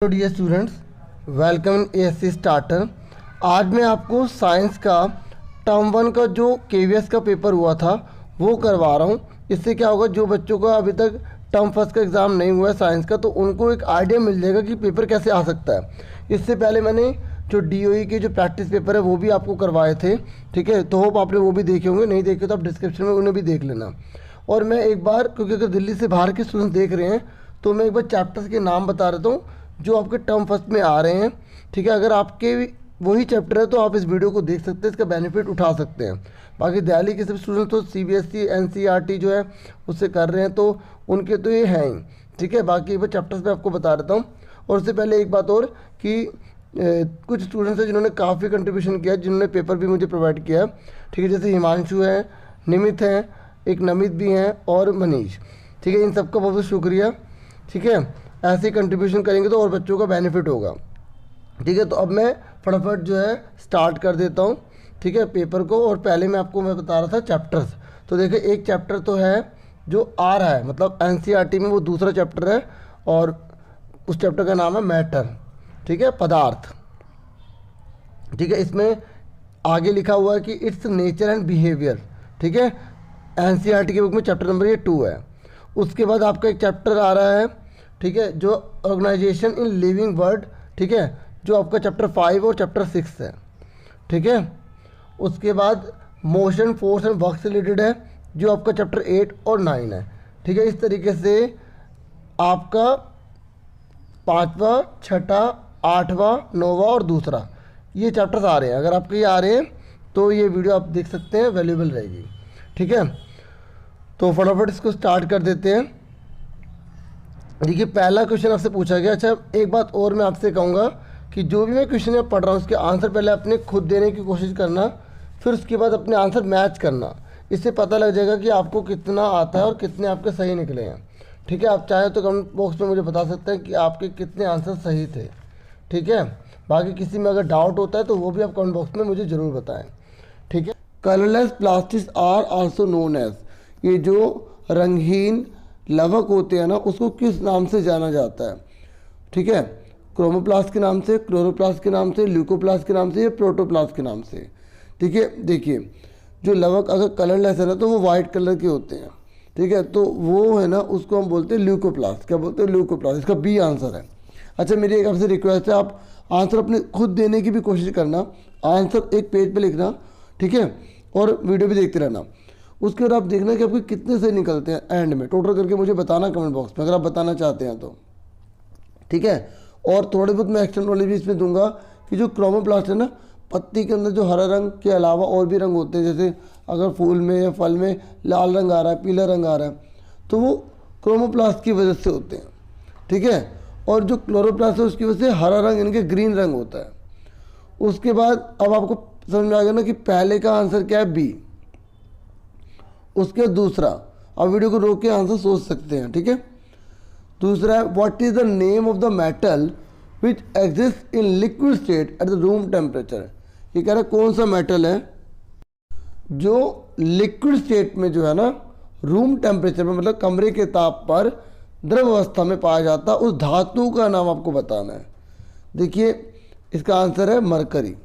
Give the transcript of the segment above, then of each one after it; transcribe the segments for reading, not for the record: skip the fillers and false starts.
तो dear students, welcome in ASC starter. आज मैं आपको साइंस का टर्म वन का जो केवीएस का पेपर हुआ था वो करवा रहा हूँ। इससे क्या होगा, जो बच्चों का अभी तक टर्म फर्स्ट का एग्ज़ाम नहीं हुआ है साइंस का, तो उनको एक आइडिया मिल जाएगा कि पेपर कैसे आ सकता है। इससे पहले मैंने जो डीओई के जो प्रैक्टिस पेपर है वो भी आपको करवाए थे, ठीक है। तो होप आपने वो भी देखे होंगे, नहीं देखे तो आप डिस्क्रिप्शन में उन्हें भी देख लेना। और मैं एक बार, क्योंकि अगर दिल्ली से बाहर के स्टूडेंट्स देख रहे हैं तो मैं एक बार चैप्टर्स के नाम बता देता हूँ जो आपके टर्म फर्स्ट में आ रहे हैं, ठीक है। अगर आपके वही चैप्टर है तो आप इस वीडियो को देख सकते हैं, इसका बेनिफिट उठा सकते हैं। बाकी दिल्ली के सब स्टूडेंट्स तो सीबीएसई एनसीईआरटी जो है उससे कर रहे हैं, तो उनके तो ये हैं ही, ठीक है। बाकी एक बार चैप्टर्स में आपको बता देता हूँ। और उससे पहले एक बात और कि कुछ स्टूडेंट्स हैं जिन्होंने काफ़ी कंट्रीब्यूशन किया, जिन्होंने पेपर भी मुझे प्रोवाइड किया, ठीक है। जैसे हिमांशु हैं, निमित हैं, एक नमित भी हैं और मनीष, ठीक है। इन सबका बहुत बहुत शुक्रिया, ठीक है। ऐसे कंट्रीब्यूशन करेंगे तो और बच्चों का बेनिफिट होगा, ठीक है। तो अब मैं फटाफट जो है स्टार्ट कर देता हूँ, ठीक है, पेपर को। और पहले मैं बता रहा था चैप्टर्स। तो देखिए, एक चैप्टर तो है जो आ रहा है, मतलब एनसीईआरटी में वो दूसरा चैप्टर है और उस चैप्टर का नाम है मैटर, ठीक है, पदार्थ, ठीक है। इसमें आगे लिखा हुआ है कि इट्स नेचर एंड बिहेवियर, ठीक है। एनसीईआरटी के बुक में चैप्टर नंबर ये 2 है। उसके बाद आपका एक चैप्टर आ रहा है, ठीक है, जो ऑर्गेनाइजेशन इन लिविंग वर्ड, ठीक है, जो आपका चैप्टर 5 और चैप्टर 6 है, ठीक है। उसके बाद मोशन, फोर्स एंड वर्क से रिलेटेड है, जो आपका चैप्टर 8 और 9 है, ठीक है। इस तरीके से आपका 5वां, 6ठा, 8वां, 9वां और दूसरा ये चैप्टर्स आ रहे हैं। अगर आपके ये आ रहे हैं तो ये वीडियो आप देख सकते हैं, वैल्यूएबल रहेगी, ठीक है। तो फटाफट इसको स्टार्ट कर देते हैं। देखिए, पहला क्वेश्चन आपसे पूछा गया। अच्छा, एक बात और मैं आपसे कहूँगा कि जो भी मैं क्वेश्चन पढ़ रहा हूँ उसके आंसर पहले अपने खुद देने की कोशिश करना, फिर उसके बाद अपने आंसर मैच करना। इससे पता लग जाएगा कि आपको कितना आता है और कितने आपके सही निकले हैं, ठीक है। आप चाहे तो कमेंट बॉक्स में मुझे बता सकते हैं कि आपके कितने आंसर सही थे, ठीक है। बाकी किसी में अगर डाउट होता है तो वो भी आप कमेंट बॉक्स में मुझे ज़रूर बताएँ, ठीक है। Colourless plastics are also known as, ये जो रंगहीन लवक होते हैं ना, उसको किस नाम से जाना जाता है, ठीक है। क्रोमोप्लास्ट के नाम से, क्लोरोप्लास्ट के नाम से, ल्यूकोप्लास्ट के नाम से या प्रोटोप्लास्ट के नाम से, ठीक है। देखिए, जो लवक अगर कलरलेस है ना तो वो वाइट कलर के होते हैं, ठीक है। तो वो है ना, उसको हम बोलते हैं ल्यूकोप्लास्ट। क्या बोलते हैं? ल्यूकोप्लास्ट। इसका बी आंसर है। अच्छा, मेरी एक आपसे रिक्वेस्ट है, आप आंसर अपने खुद देने की भी कोशिश करना, आंसर एक पेज पे लिखना, ठीक है, और वीडियो भी देखते रहना। उसके बाद आप देखना कि आपके कितने सही निकलते हैं एंड में, टोटल करके मुझे बताना कमेंट बॉक्स में, अगर आप बताना चाहते हैं तो, ठीक है। और थोड़े बहुत मैं एक्स्ट्रा नॉलेज भी इसमें दूंगा कि जो क्रोमोप्लास्ट है ना, पत्ती के अंदर जो हरा रंग के अलावा और भी रंग होते हैं, जैसे अगर फूल में या फल में लाल रंग आ रहा है, पीला रंग आ रहा है, तो वो क्रोमोप्लास्ट की वजह से होते हैं, ठीक है। और जो क्लोरोप्लास्ट है उसकी वजह से हरा रंग, इनके ग्रीन रंग होता है। उसके बाद अब आपको समझ में आ गया ना कि पहले का आंसर क्या है, बी। उसके दूसरा, अब वीडियो को रोक के आंसर सोच सकते हैं, ठीक है। दूसरा है, what is the name of the metal which exist in liquid state at the room temperature. ये कह रहा है कौन सा मेटल है जो लिक्विड स्टेट में जो है ना, रूम टेम्परेचर में, मतलब कमरे के ताप पर द्रव अवस्था में पाया जाता है, उस धातु का नाम आपको बताना है। देखिए, इसका आंसर है मरकरी,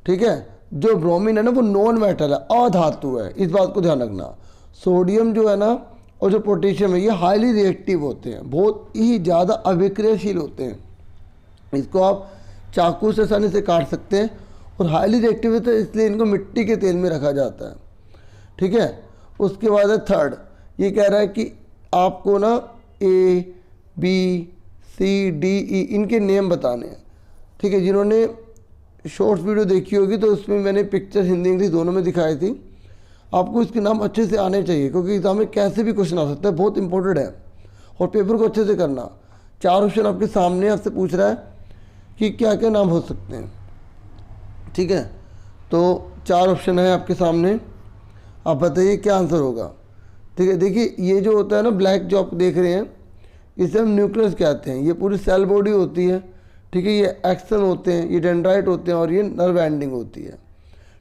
ठीक है। जो ब्रोमीन है ना वो नॉन मेटल है, अधातु है, इस बात को ध्यान रखना। सोडियम जो है ना और जो पोटेशियम है ये हाईली रिएक्टिव होते हैं, बहुत ही ज़्यादा अभिक्रियाशील होते हैं। इसको आप चाकू से आसानी से काट सकते हैं, और हाईली रिएक्टिव होते हैं इसलिए इनको मिट्टी के तेल में रखा जाता है, ठीक है। उसके बाद है थर्ड, ये कह रहा है कि आपको ना ए, बी, सी, डी, ई इनके नेम बताने हैं, ठीक है। जिन्होंने शॉर्ट्स वीडियो देखी होगी तो उसमें मैंने पिक्चर हिंदी इंग्लिश दोनों में दिखाई थी। आपको इसके नाम अच्छे से आने चाहिए, क्योंकि एग्जाम में कैसे भी क्वेश्चन आ सकता है, बहुत इंपॉर्टेंट है। और पेपर को अच्छे से करना। 4 ऑप्शन आपके सामने, आपसे पूछ रहा है कि क्या क्या नाम हो सकते हैं, ठीक है। तो 4 ऑप्शन है आपके सामने, आप बताइए क्या आंसर होगा, ठीक है। देखिए, ये जो होता है ना ब्लैक जो आप देख रहे हैं, इसे हम न्यूक्लियस कहते हैं। ये पूरी सेल बॉडी होती है, ठीक है। ये एक्सन होते हैं, ये डेंड्राइट होते हैं, और ये नर्व एंडिंग होती है,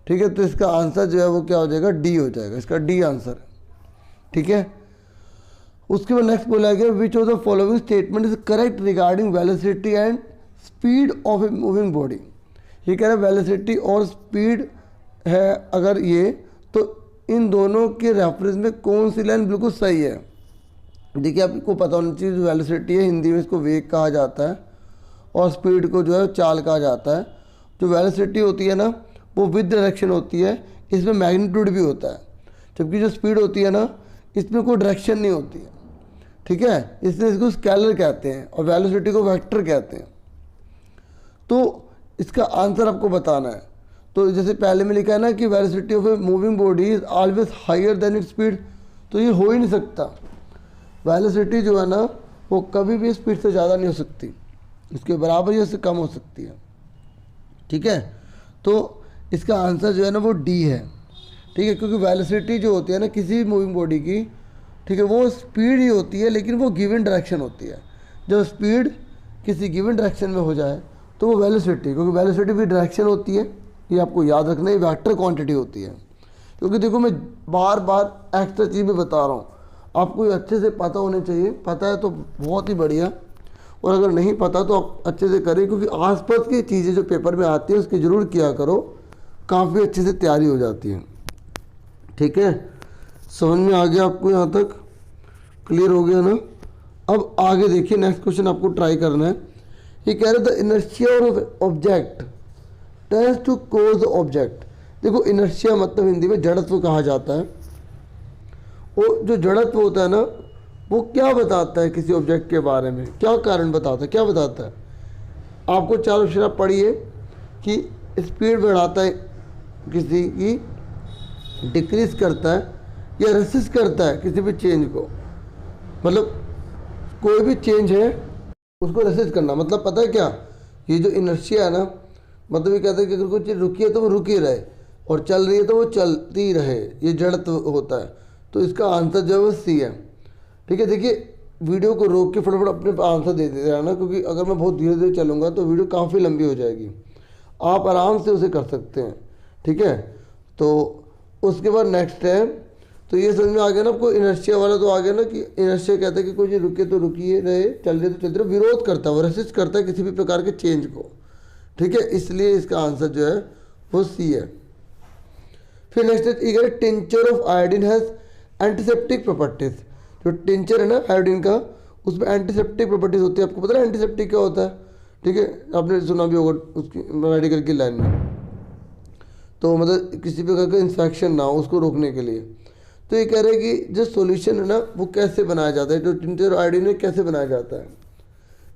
ठीक है। तो इसका आंसर जो है वो क्या हो जाएगा, डी हो जाएगा। इसका डी आंसर है, ठीक है। उसके बाद नेक्स्ट बोला गया विच of the following statement is correct regarding velocity and speed of a moving body. ये कह रहा है वेलोसिटी और स्पीड है अगर ये, तो इन दोनों के रेफरेंस में कौन सी लाइन बिल्कुल सही है। देखिए आपको पता होना चाहिए जो वेलोसिटी है हिंदी में इसको वेग कहा जाता है और स्पीड को जो है चाल कहा जाता है। जो वेलोसिटी होती है ना वो विद डायरेक्शन होती है, इसमें मैग्नीट्यूड भी होता है, जबकि जो स्पीड होती है ना इसमें कोई डायरेक्शन नहीं होती है, ठीक है, इसलिए इसको स्केलर कहते हैं और वेलोसिटी को वेक्टर कहते हैं। तो इसका आंसर आपको बताना है। तो जैसे पहले में लिखा है ना कि velocity of a moving body is always higher than its speed, तो ये हो ही नहीं सकता। वेलोसिटी जो है ना वो कभी भी स्पीड से ज़्यादा नहीं हो सकती, इसके बराबर या उससे कम हो सकती है, ठीक है। तो इसका आंसर जो है ना वो डी है, ठीक है, क्योंकि वेलोसिटी जो होती है ना किसी मूविंग बॉडी की, ठीक है, वो स्पीड ही होती है लेकिन वो गिवन डायरेक्शन होती है। जब स्पीड किसी गिवन डायरेक्शन में हो जाए तो वो वेलोसिटी, क्योंकि वेलोसिटी भी डायरेक्शन होती है, ये आपको याद रखना है, वेक्टर क्वांटिटी होती है। क्योंकि देखो मैं बार बार एक्स्ट्रा चीज़ भी बता रहा हूँ, आपको ये अच्छे से पता होने चाहिए। पता है तो बहुत ही बढ़िया, और अगर नहीं पता तो आप अच्छे से करें, क्योंकि आसपास की चीज़ें जो पेपर में आती है उसकी ज़रूर किया करो, काफ़ी अच्छे से तैयारी हो जाती है, ठीक है। समझ में आ गया आपको, यहाँ तक क्लियर हो गया ना। अब आगे देखिए नेक्स्ट क्वेश्चन आपको ट्राई करना है। ये कह रहे थे inertia of object tends to cause the object. देखो इनर्शिया मतलब हिंदी में जड़त्व कहा जाता है। वो जो जड़त्व होता है ना वो क्या बताता है किसी ऑब्जेक्ट के बारे में, क्या कारण बताता है, क्या बताता है। आपको चार ऑप्शन आप पढ़िए कि स्पीड बढ़ाता है किसी की, डिक्रीज करता है या रेसिस्ट करता है किसी भी चेंज को। मतलब कोई भी चेंज है उसको रेसिस्ट करना, मतलब पता है क्या, ये जो इनर्शिया है ना मतलब ये कहते हैं कि अगर कोई चीज़ रुकी है तो वो रुकी रहे और चल रही है तो वो चलती रहे, ये जड़त्व होता है। तो इसका आंसर जो है वो सी है, ठीक है। देखिए वीडियो को रोक के फटाफट अपने आंसर दे देते रहना, क्योंकि अगर मैं बहुत धीरे धीरे चलूँगा तो वीडियो काफ़ी लंबी हो जाएगी, आप आराम से उसे कर सकते हैं, ठीक है। तो उसके बाद नेक्स्ट है, तो ये समझ में आ गया ना आपको, इनर्शिया वाला तो आ गया ना कि इनर्शिया कहता है कि कोई चीज़ रुके तो रुकिए रहे, चल रहे तो चलते रहे, विरोध करता है, वो रेसिस्ट करता है किसी भी प्रकार के चेंज को, ठीक है। इसलिए इसका आंसर जो है वो सी है। फिर नेक्स्ट है tincture of iodine has antiseptic properties. जो टिंचर है ना आयोडीन का उसमें एंटीसेप्टिक प्रॉपर्टीज होती है। आपको पता है एंटीसेप्टिक क्या होता है, ठीक है, आपने सुना भी होगा उसकी मेडिकल की लाइन में। तो मतलब किसी प्रकार का इन्फेक्शन ना हो उसको रोकने के लिए। तो ये कह रहे हैं कि जो सॉल्यूशन है ना वो कैसे बनाया जाता है, जो टिंचर आयोडीन है कैसे बनाया जाता है।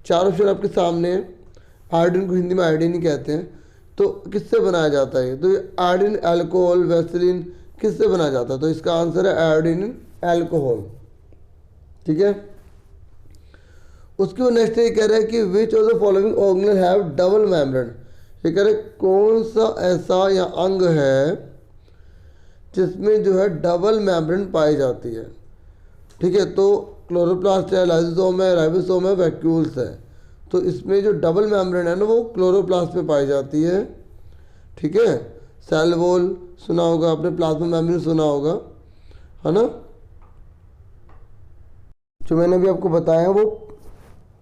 चार ऑप्शन आपके सामने है। आयोडीन को हिंदी में आयोडीन ही कहते हैं। तो किससे बनाया जाता है, तो ये आयोडीन अल्कोहल वैसलीन किससे बनाया जाता है, तो इसका आंसर है आयोडीन अल्कोहल, ठीक है। उसके बाद नेक्स्ट ये कह रहे हैं कि which of the following organelle have double membrane. ये कह रहे कौन सा ऐसा या अंग है जिसमें जो है डबल मेम्ब्रेन पाई जाती है, ठीक है। तो क्लोरोप्लास्ट है, लाइसोसोम है, राइबोसोम है, वैक्यूल्स है। तो इसमें जो डबल मेम्ब्रेन है ना वो क्लोरोप्लास्ट में पाई जाती है, ठीक है। सेल वॉल सुना होगा आपने, प्लाज्मा मेम्ब्रेन सुना होगा, है ना। जो मैंने भी आपको बताया वो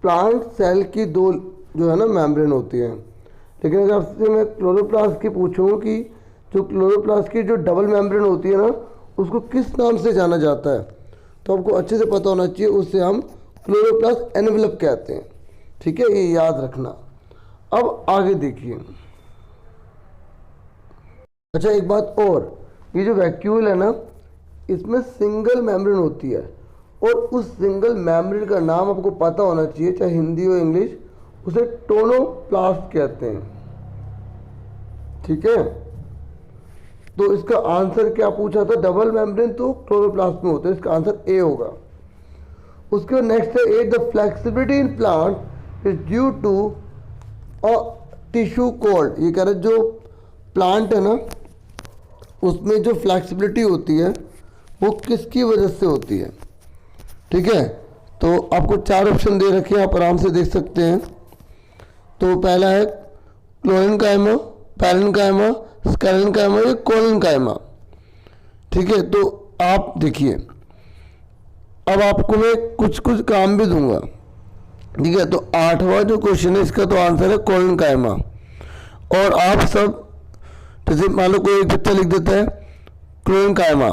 प्लांट सेल की दो जो है ना मेम्ब्रेन होती है। लेकिन अगर आपसे मैं क्लोरोप्लास्ट की पूछूं कि जो क्लोरोप्लास्ट की जो डबल मेम्ब्रेन होती है ना उसको किस नाम से जाना जाता है, तो आपको अच्छे से पता होना चाहिए, उससे हम क्लोरोप्लास्ट एनवेलप कहते हैं, ठीक है, ये याद रखना। अब आगे देखिए। अच्छा एक बात और, ये जो वैक्यूल है ना इसमें सिंगल मेम्ब्रेन होती है और उस सिंगल मेम्ब्रेन का नाम आपको पता होना चाहिए, चाहे हिंदी हो इंग्लिश, उसे टोनोप्लास्ट कहते हैं, ठीक है। तो इसका आंसर क्या पूछा था, डबल मेम्ब्रेन तो क्लोरोप्लास्ट में होता है, इसका आंसर ए होगा। उसके बाद नेक्स्ट है A, the flexibility in plant is due to a tissue called. ये कह रहे जो प्लांट है ना उसमें जो फ्लेक्सिबिलिटी होती है वो किसकी वजह से होती है, ठीक है। तो आपको चार ऑप्शन दे रखे हैं, आप आराम से देख सकते हैं। तो पहला है क्लोरेनकाइमा, पैरेनकाइमा, स्क्लेरेनकाइमा या कोलेनकाइमा, ठीक है। तो आप देखिए अब आपको मैं कुछ कुछ काम भी दूंगा, ठीक है। तो 8वां जो क्वेश्चन है इसका तो आंसर है कोलन कायमा। और आप सब जैसे मान लो कोई एक बच्चा लिख देता है क्लोन कायमा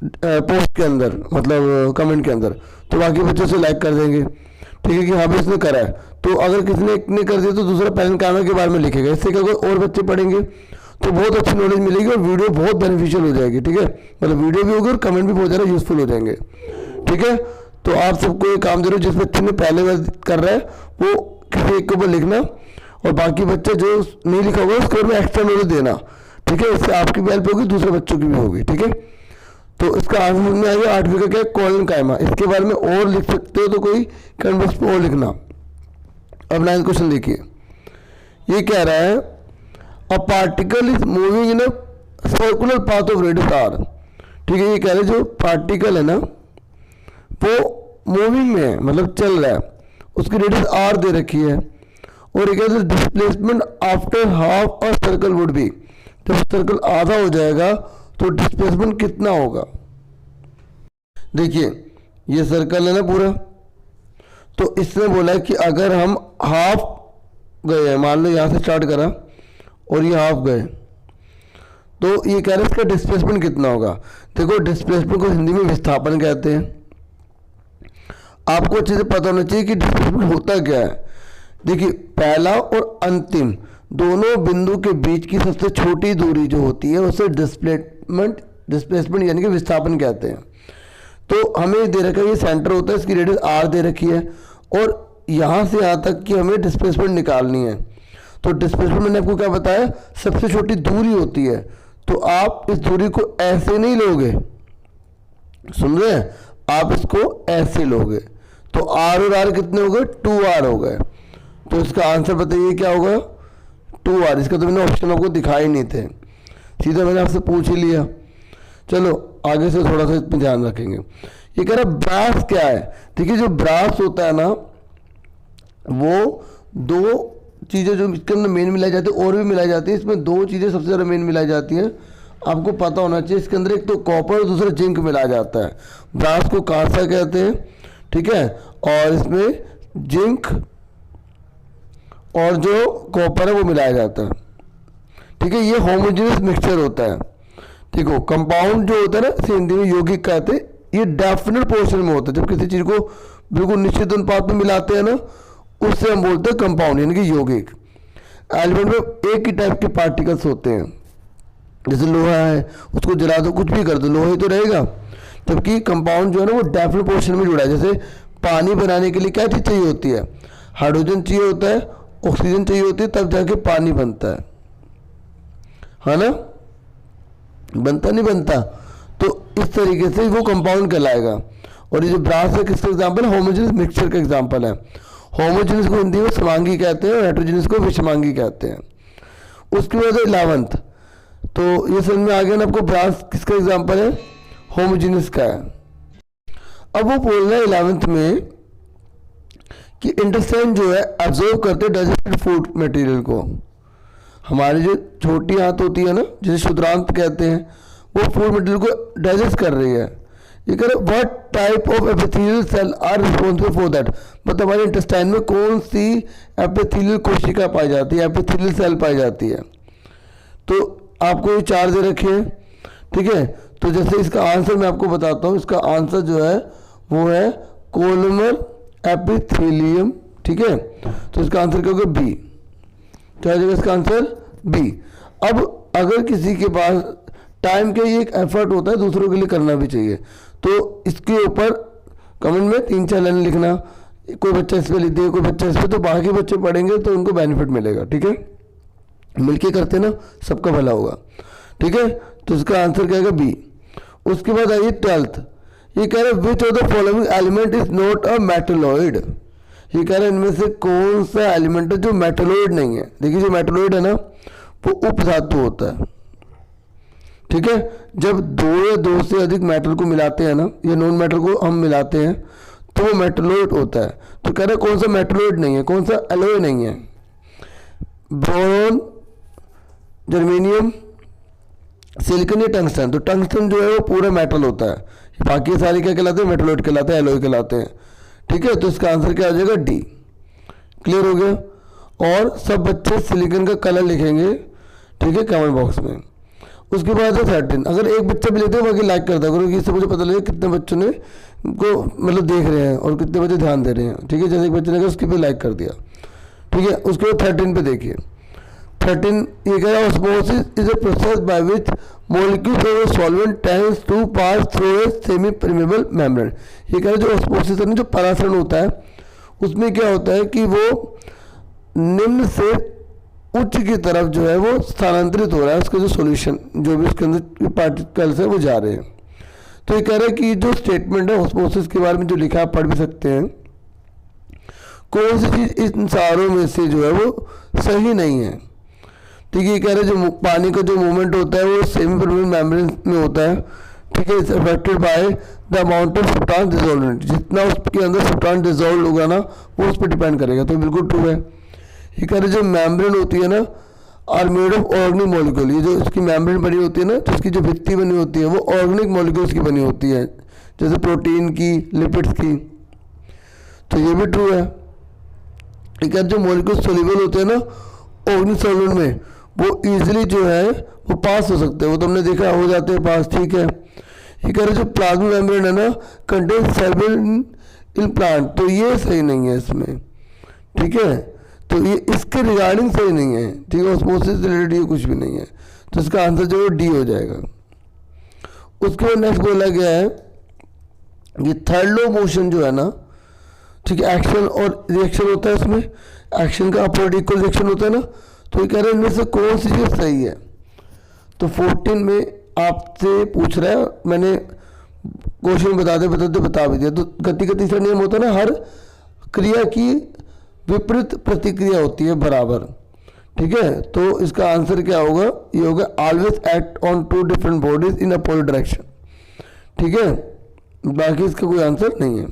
पोस्ट के अंदर, मतलब कमेंट के अंदर, तो बाकी बच्चे उसे लाइक कर देंगे, ठीक है, कि हाँ भी उसने करा है। तो अगर किसी ने एक ने कर दिया तो दूसरा पैरन कायमा के बारे में लिखेगा, इससे क्या कोई और बच्चे पढ़ेंगे तो बहुत अच्छी नॉलेज मिलेगी और वीडियो बहुत बेनिफिशियल हो जाएगी, ठीक है। मतलब वीडियो भी होगी और कमेंट भी बहुत ज़्यादा यूजफुल हो जाएंगे, ठीक है। तो आप सबको ये काम जरूर, जिस बच्चे ने पहले बार कर रहा है वो किसी एक के ऊपर लिखना, और बाकी बच्चे जो नहीं लिखा होगा उसको में एक्स्ट्रा नॉलेज देना, ठीक है। इससे आपकी भी हेल्प होगी, दूसरे बच्चों की भी होगी, ठीक है। तो इसका आंसर में आ गया 8वीं का क्या है, कोलन कायमा। इसके बारे में और लिख सकते हो तो कोई कमेंट बॉक्स पे और लिखना। अब 9वां क्वेश्चन देखिए, ये कह रहा है a particle is moving in a circular path of radius r, ठीक है। ये कह रहे जो पार्टिकल है ना वो मूविंग में है, मतलब चल रहा है, उसकी रेडियस आर दे रखी है, और ये कहते हैं displacement after half a circle would be, जब सर्कल आधा हो जाएगा तो डिस्प्लेसमेंट कितना होगा। देखिए ये सर्कल है ना पूरा, तो इसने बोला है कि अगर हम हाफ गए हैं, मान लो यहाँ से स्टार्ट करा और ये हाफ गए, तो ये कह रहे हैं इसका डिस्प्लेसमेंट कितना होगा। देखो डिस्प्लेसमेंट को हिंदी में विस्थापन कहते हैं। आपको अच्छे से पता होना चाहिए कि डिस्प्लेसमेंट होता क्या है। देखिए पहला और अंतिम दोनों बिंदु के बीच की सबसे छोटी दूरी जो होती है उसे डिस्प्लेसमेंट यानी कि विस्थापन कहते हैं। तो हमें दे रखा है ये सेंटर होता है, इसकी रेडियस आर दे रखी है, और यहाँ से यहाँ तक की हमें डिस्प्लेसमेंट निकालनी है। तो डिस्प्लेसमेंट मैंने आपको क्या बताया, सबसे छोटी दूरी होती है। तो आप इस दूरी को ऐसे नहीं लोगे, सुन रहे हैं, आप इसको ऐसे लोगे, तो आर और आर कितने हो गए, 2r हो गए। तो इसका आंसर बताइए क्या होगा, 2r। इसका तो मैंने ऑप्शन आपको दिखाए नहीं थे, सीधा मैंने आपसे पूछ ही लिया। चलो आगे से थोड़ा सा इस पर ध्यान रखेंगे। ये कह रहा ब्रास क्या है। देखिए जो ब्रास होता है ना वो दो चीज़ें जो इसके अंदर मेन मिलाई जाती है और भी मिलाई जाती है, इसमें दो चीज़ें सबसे ज़्यादा मेन मिलाई जाती हैं, आपको पता होना चाहिए। इसके अंदर एक तो कॉपर और दूसरा जिंक मिलाया जाता है। ब्रास को कांसा कहते हैं, ठीक है, और इसमें जिंक और जो कॉपर है वो मिलाया जाता है, ठीक है। ये होमोजेनियस मिक्सचर होता है। देखो कंपाउंड जो होता है ना, इसे हिंदी में यौगिक कहते हैं, ये डेफिनेट पोर्शन में होता है। जब किसी चीज़ को बिल्कुल निश्चित अनुपात में मिलाते हैं ना, उससे हम बोलते हैं कंपाउंड यानी कि यौगिक। एलिमेंट में एक ही टाइप के पार्टिकल्स होते हैं, जैसे लोहा है, उसको जला दो कुछ भी कर दो लोहा ही तो रहेगा। जबकि कंपाउंड जो है ना वो डेफिनेट पोर्शन में जुड़ा है। जैसे पानी बनाने के लिए क्या चीज़ चाहिए होती है, हाइड्रोजन चाहिए होता है, ऑक्सीजन चाहिए होती है, तब जाके पानी बनता है ना, बनता नहीं बनता। तो इस तरीके से वो कंपाउंड कहलाएगा। और ये जो ब्रास है किसका एग्जाम्पल है, होमोजेनियस मिक्सचर का एग्जाम्पल है। होमोजेनियस को हिंदी में समांगी कहते हैं और हेटेरोजेनियस को विषमांगी कहते हैं। उसके बाद 11th, तो ये समझ में आ गया ना आपको, ब्रास किसका एग्जाम्पल है, होमोजेनियस का है। अब वो बोल रहे हैं 11th में कि इंटेस्टाइन जो है एब्जॉर्ब करते हैं डाइजेस्टेड फूड मटेरियल को। हमारी जो छोटी आंत होती है ना, जिसे शुद्रांत कहते हैं, वो फूड मटेरियल को डाइजेस्ट कर रही है। ये कह रहे what type of epithelial cell are responsible for that, मतलब हमारे इंटेस्टाइन में कौन सी एपिथेलियल कोशिका पाई जाती है, एपिथेलियल सेल पाई जाती है। तो आपको ये 4 दे रखे हैं, ठीक है। तो जैसे इसका आंसर मैं आपको बताता हूँ, इसका आंसर जो है वो है कोलमर एपिथेलियम, ठीक है। तो इसका आंसर क्या होगा, बी। क्या हो जाएगा इसका आंसर, बी। अब अगर किसी के पास टाइम का ये एक एफर्ट होता है, दूसरों के लिए करना भी चाहिए, तो इसके ऊपर कमेंट में 3-4 लाइन लिखना। कोई बच्चा इस पर लिख दे, कोई बच्चा इस पर, तो बाकी बच्चे पढ़ेंगे तो उनको बेनिफिट मिलेगा, ठीक है। मिलके करते ना सबका भला होगा, ठीक है। तो इसका आंसर क्या है, बी। उसके बाद आइए 12th, ये कह रहे which of the following element is not a metalloid. ये कह रहे हैं इनमें से कौन सा एलिमेंट है जो मेटलॉइड नहीं है। देखिए जो मेटलॉइड है ना वो उपधातु होता है, ठीक है। जब 2 या 2 से अधिक मेटल को मिलाते हैं ना, या नॉन मेटल को हम मिलाते हैं, तो वो मेटलॉइड होता है। तो कह रहे कौन सा मेटलॉइड नहीं है, कौन सा एलॉय नहीं है, बोरॉन, जर्मेनियम, सिलिकॉन या टंगस्टन। तो टंगस्टन जो है वो पूरा मेटल होता है, बाकी सारे क्या कहलाते हैं, मेटलोइड कहलाते हैं, एलॉय कहलाते हैं। ठीक है, तो इसका आंसर क्या हो जाएगा, डी। क्लियर हो गया। और सब बच्चे सिलिकॉन का कलर लिखेंगे, ठीक है, कमेंट बॉक्स में। उसके बाद है 13। अगर एक बच्चा भी लेते हैं बाकी लाइक करता करो, इससे मुझे पता लगे कितने बच्चों ने को मतलब देख रहे हैं और कितने बच्चे ध्यान दे रहे हैं। ठीक है, जैसे एक बच्चे ने उसके पे लाइक कर दिया। ठीक है, उसके बाद 13 पे देखिए। 13 ये कह रहा है osmosis is a process by which molecules of solvent tends to pass through a semi permeable membrane. ये कह रहा है जो ऑस्मोसिस है ना, जो परासरण होता है, उसमें क्या होता है कि वो निम्न से उच्च की तरफ जो है वो स्थानांतरित हो रहा है, उसका जो सॉल्यूशन जो भी उसके अंदर पार्टिकल्स है वो जा रहे हैं। तो ये कह रहा है कि जो स्टेटमेंट है ऑस्मोसिस के बारे में जो लिखा आप पढ़ भी सकते हैं, कौन सी चीज़ इन सारों में से जो है वो सही नहीं है। ठीक है, ये कह रहे हैं जो पानी का जो मूवमेंट होता है वो सेमी परमेबल मेम्ब्रेन में होता है। ठीक है, it's affected by the amount of substance dissolvent, जितना उसके अंदर सब्सटेंस डिसॉल्व होगा ना वो उस पर डिपेंड करेगा। तो बिल्कुल ट्रू है। ये कह रहे जो मेम्ब्रेन होती है ना, are made of organic molecule, ये जो इसकी मेम्ब्रेन बनी होती है ना, तो इसकी जो भित्ति बनी होती है वो ऑर्गेनिक मॉलिक्यूल्स की बनी होती है, जैसे प्रोटीन की, लिपिड्स की। तो ये भी ट्रू है। ये कह रहे जो मॉलिक्यूल सोल्यूबल होते हैं ना ऑर्गेनिक सॉल्वेंट में, वो ईजिली जो है वो पास हो सकते हैं, वो तो हमने देखा हो जाते हैं पास। ठीक है, ये कह रहे जो प्लाज्मा मेम्ब्रेन है ना कंटेन सेल इन प्लांट, तो ये सही नहीं है इसमें। ठीक है, तो ये इसके रिगार्डिंग सही नहीं है। ठीक है, ऑस्मोसिस से रिलेटेड ये कुछ भी नहीं है, तो इसका आंसर जो है डी हो जाएगा। उसके बाद नेक्स्ट बोला गया है ये थर्ड लॉ मोशन जो है ना, ठीक है, एक्शन और रिएक्शन होता है, उसमें एक्शन का अपोजिट इक्वल रिएक्शन होता है ना, तो ये कह रहे हैं इनमें से कौन सी चीज़ सही है। तो 14 में आपसे पूछ रहा है, मैंने क्वेश्चन बताते बताते बता भी दिया। तो गति का तीसरा नियम होता है ना, हर क्रिया की विपरीत प्रतिक्रिया होती है बराबर। ठीक है, तो इसका आंसर क्या होगा, ये होगा always act on two different bodies in opposite direction. ठीक है, बाकी इसका कोई आंसर नहीं है।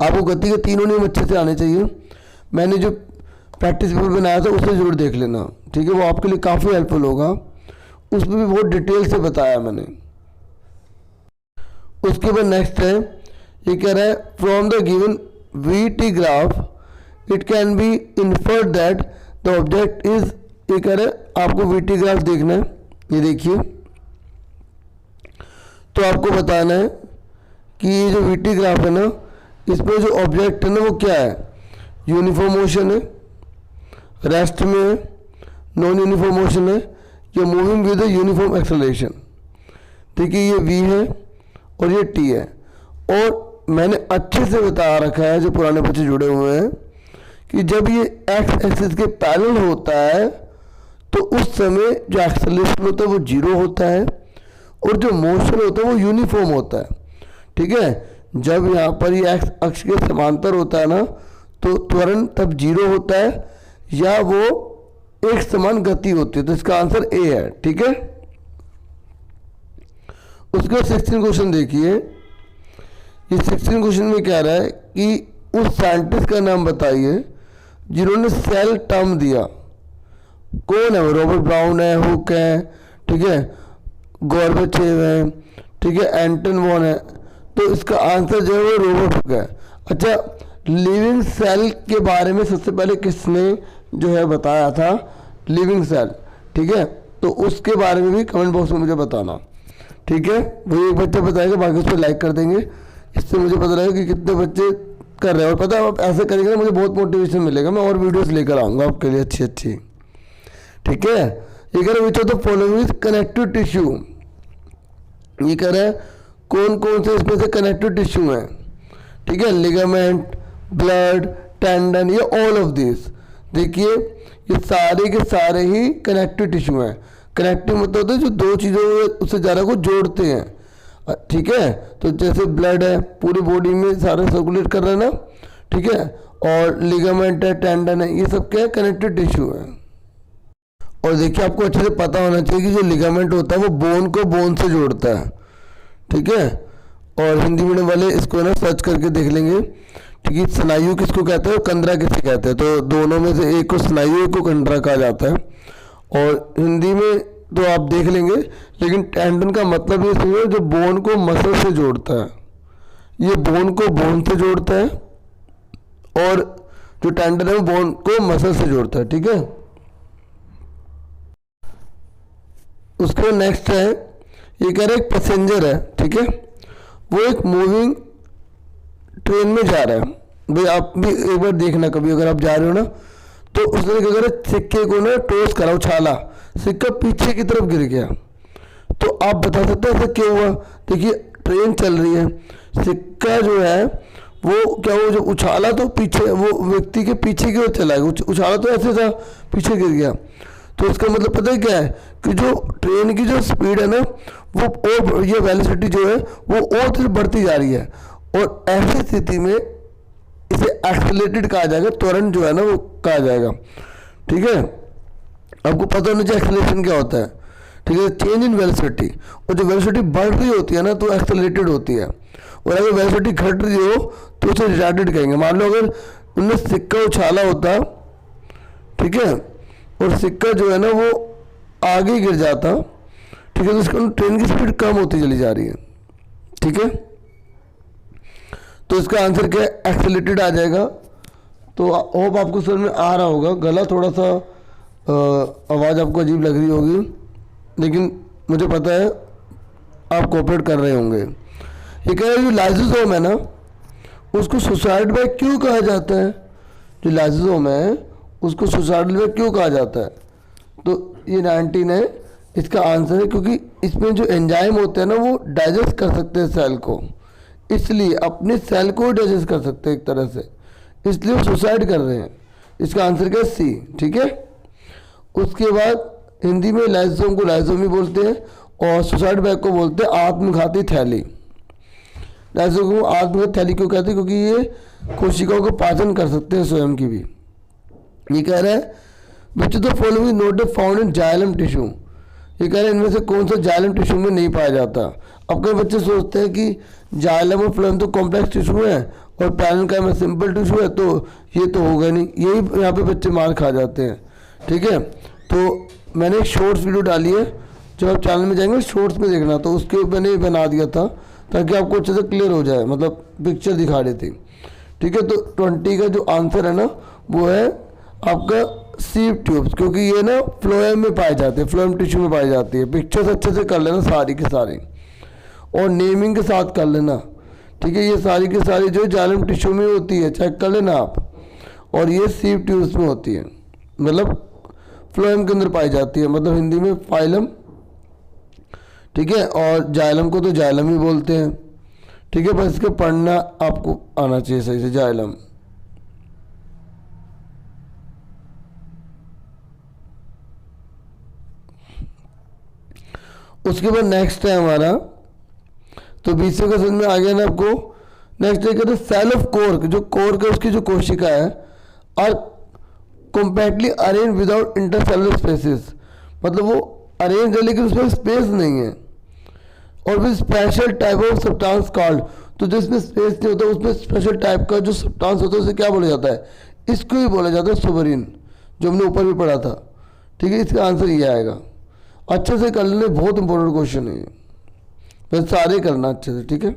आपको गति के तीनों नियम अच्छे से आने चाहिए। मैंने जो प्रैक्टिस पेपर बनाया था उसे जरूर देख लेना। ठीक है, वो आपके लिए काफ़ी हेल्पफुल होगा, उसमें भी बहुत डिटेल से बताया मैंने। उसके बाद नेक्स्ट है, ये कह रहा है from the given VT graph it can be inferred that the object is, ये कह रहे हैं आपको VT ग्राफ देखना है। ये देखिए, तो आपको बताना है कि ये जो VT ग्राफ है ना, इसमें जो ऑब्जेक्ट है ना वो क्या है, यूनिफॉर्म मोशन है, रेस्ट में है, नॉन यूनिफॉर्म मोशन है, या मूविंग विद यूनिफॉर्म एक्सेलरेशन। देखिए ये V है और ये T है, और मैंने अच्छे से बता रखा है जो पुराने बच्चे जुड़े हुए हैं कि जब ये एक्स एक्सिस के पैरेलल होता है तो उस समय जो एक्सेलरेशन होता है वो 0 होता है और जो मोशन होता है वो यूनिफॉर्म होता है। ठीक है, जब यहाँ पर ये एक्स अक्ष के समांतर होता है ना, तो त्वरण तब 0 होता है या वो एक समान गति होती है। तो इसका आंसर ए है। ठीक है, उसके 16 क्वेश्चन देखिए। ये 16 क्वेश्चन में कह रहा है कि उस साइंटिस्ट का नाम बताइए जिन्होंने सेल टर्म दिया। कौन है वो, रॉबर्ट ब्राउन है, हुक है, ठीक है, गॉर्बेचेव है, ठीक है, एंटन वॉन है। तो इसका आंसर जो है वो रॉबर्ट हुक है। अच्छा, लिविंग सेल के बारे में सबसे पहले किसने जो है बताया था, लिविंग सेल। ठीक है, तो उसके बारे में भी कमेंट बॉक्स में मुझे बताना। ठीक है, वही एक बच्चा बताएगा, बाकी उस पर लाइक कर देंगे, इससे मुझे पता लगेगा कि कितने बच्चे कर रहे हैं। और पता है आप ऐसे करेंगे ना, मुझे बहुत मोटिवेशन मिलेगा, मैं और वीडियोस लेकर आऊँगा आपके लिए अच्छी अच्छी। ठीक है, ये कह रहे which of the following is connective tissue. ये कह रहे हैं कौन कौन से इसमें से कनेक्टिव टिश्यू हैं। ठीक है, लिगामेंट, ब्लड, टेंडन, ये ऑल ऑफ दिस। देखिए ये सारे के सारे ही कनेक्टिव टिश्यू हैं। कनेक्टिव मतलब होता है जो दो चीज़ों उससे ज़्यादा को जोड़ते हैं। ठीक है, तो जैसे ब्लड है पूरी बॉडी में सारा सर्कुलेट कर रहा है ना, ठीक है, और लिगामेंट है, टेंडन है, ये सब क्या है, कनेक्टिव टिश्यू है। और देखिए आपको अच्छे से पता होना चाहिए कि जो लिगामेंट होता है वो बोन को बोन से जोड़ता है। ठीक है, और हिंदी मीडियम वाले इसको ना सर्च करके देख लेंगे। ठीक है, स्नायु किसको कहते हैं और कंदरा किसे कहते हैं, तो दोनों में से एक को स्नायु, एक को कंदरा कहा जाता है। और हिंदी में तो आप देख लेंगे, लेकिन टेंडन का मतलब ये समझो जो बोन को मसल से जोड़ता है, ये बोन को बोन से जोड़ता है और जो टेंडन है वो बोन को मसल से जोड़ता है, ठीक है। उसके नेक्स्ट है, ये कह रहा है एक पैसेंजर है, ठीक है, वो एक मूविंग ट्रेन में जा रहा है। भाई आप भी एक बार देखना कभी अगर आप जा रहे हो ना, तो उसने क्या करा, सिक्के को ना टॉस करा, उछाला, सिक्का पीछे की तरफ गिर गया। तो आप बता सकते हैं ऐसा क्यों हुआ। देखिए ट्रेन चल रही है, सिक्का जो है वो क्या हुआ, जो उछाला तो पीछे वो व्यक्ति के पीछे की ओर चला गया, उछाला तो ऐसे था, पीछे गिर गया। तो इसका मतलब पता है क्या है कि जो ट्रेन की जो स्पीड है ना वो और ये वेलोसिटी जो है वो और तरफ बढ़ती जा रही है, और ऐसी स्थिति में इसे एक्सेलरेटेड कहा जाएगा, त्वरण जो है ना वो कहा जाएगा, ठीक है। आपको पता होना चाहिए एक्सेलरेशन क्या होता है, ठीक है, चेंज इन वेलोसिटी। और जो वेलोसिटी बढ़ रही होती है ना तो एक्सेलरेटेड होती है, और अगर वेलोसिटी घट रही हो तो उसे रिटार्डेड कहेंगे। मान लो अगर उनने सिक्का उछाला होता, ठीक है, और सिक्का जो है ना वो आगे गिर जाता, ठीक है, तो उसका ट्रेन की स्पीड कम होती चली जा रही है, ठीक है। तो इसका आंसर क्या है, एक्सेलरेटेड आ जाएगा। तो होप आपको समझ में आ रहा होगा। गला थोड़ा सा आवाज़ आपको अजीब लग रही होगी, लेकिन मुझे पता है आप कोऑपरेट कर रहे होंगे। ये कह रहे हैं जो लाइसोसोम है ना उसको सुसाइड बाय क्यों कहा जाता है, जो लाइसोसोम है उसको सुसाइड बाय क्यों कहा जाता है। तो ये 19 है इसका आंसर है, क्योंकि इसमें जो एंजाइम होते हैं ना वो डाइजेस्ट कर सकते हैं सेल को, इसलिए अपने सेल को डाइजेस्ट कर सकते हैं एक तरह से, इसलिए वो सुसाइड कर रहे हैं। इसका आंसर क्या है, सी, ठीक है। उसके बाद हिंदी में लाइसोसोम को लाइसोमी बोलते हैं और सुसाइड बैग को बोलते हैं आत्मघाती थैली। लाइसोसोम को आत्मघाती थैली क्यों कहते हैं, क्योंकि ये कोशिकाओं को पाचन कर सकते हैं स्वयं की भी। ये कह रहा है बच्चों तो following not found in xylem tissue. ये कह रहे हैं इनमें से कौन सा जाइलम टिश्यू में नहीं पाया जाता। अब कई बच्चे सोचते हैं कि जाइलम और फ्लोएम तो कॉम्प्लेक्स टिश्यू है और पैरेन्काइमा सिंपल टिश्यू है, तो ये तो होगा नहीं, यही यहाँ पे बच्चे मार खा जाते हैं, ठीक है। तो मैंने एक शॉर्ट्स वीडियो डाली है, जब आप चैनल में जाएंगे शॉर्ट्स में देखना, तो उसके मैंने बना दिया था ताकि आपको अच्छे से क्लियर हो जाए, मतलब पिक्चर दिखा रही थी, ठीक है। तो 20 का जो आंसर है ना वो है आपका सीव ट्यूब्स, क्योंकि ये ना फ्लोएम में पाए जाते हैं, फ्लोएम टिश्यू में पाई जाती है। पिक्चर्स अच्छे से कर लेना सारी की सारी, और नेमिंग के साथ कर लेना, ठीक है। ये सारी की सारी जो जाइलम टिश्यू में होती है चेक कर लेना आप, और ये सीव ट्यूब्स में होती है, मतलब फ्लोएम के अंदर पाई जाती है, मतलब हिंदी में फाइलम, ठीक है। और जाइलम को तो जाइलम ही बोलते हैं, ठीक है। बस इसका पढ़ना आपको आना चाहिए सही से, जाइलम। उसके बाद नेक्स्ट है हमारा, तो बीच का समझ में आ गया ना आपको। नेक्स्ट है कहते हैं सेल ऑफ कोर्क, जो कोर्क है उसकी जो कोशिका है और compactly arrange without intercellular spaces, मतलब वो अरेंज है लेकिन उसमें स्पेस नहीं है, और with special type of substance called, तो जिसमें स्पेस नहीं होता उसमें स्पेशल टाइप का जो सब्सटेंस होता है उसे क्या बोला जाता है, इसको ही बोला जाता है सुबरीन, जो हमने ऊपर भी पढ़ा था, ठीक है। इसका आंसर ये आएगा। अच्छे से कर लेने, बहुत इंपॉर्टेंट क्वेश्चन है ये, बस सारे करना अच्छे से, ठीक है।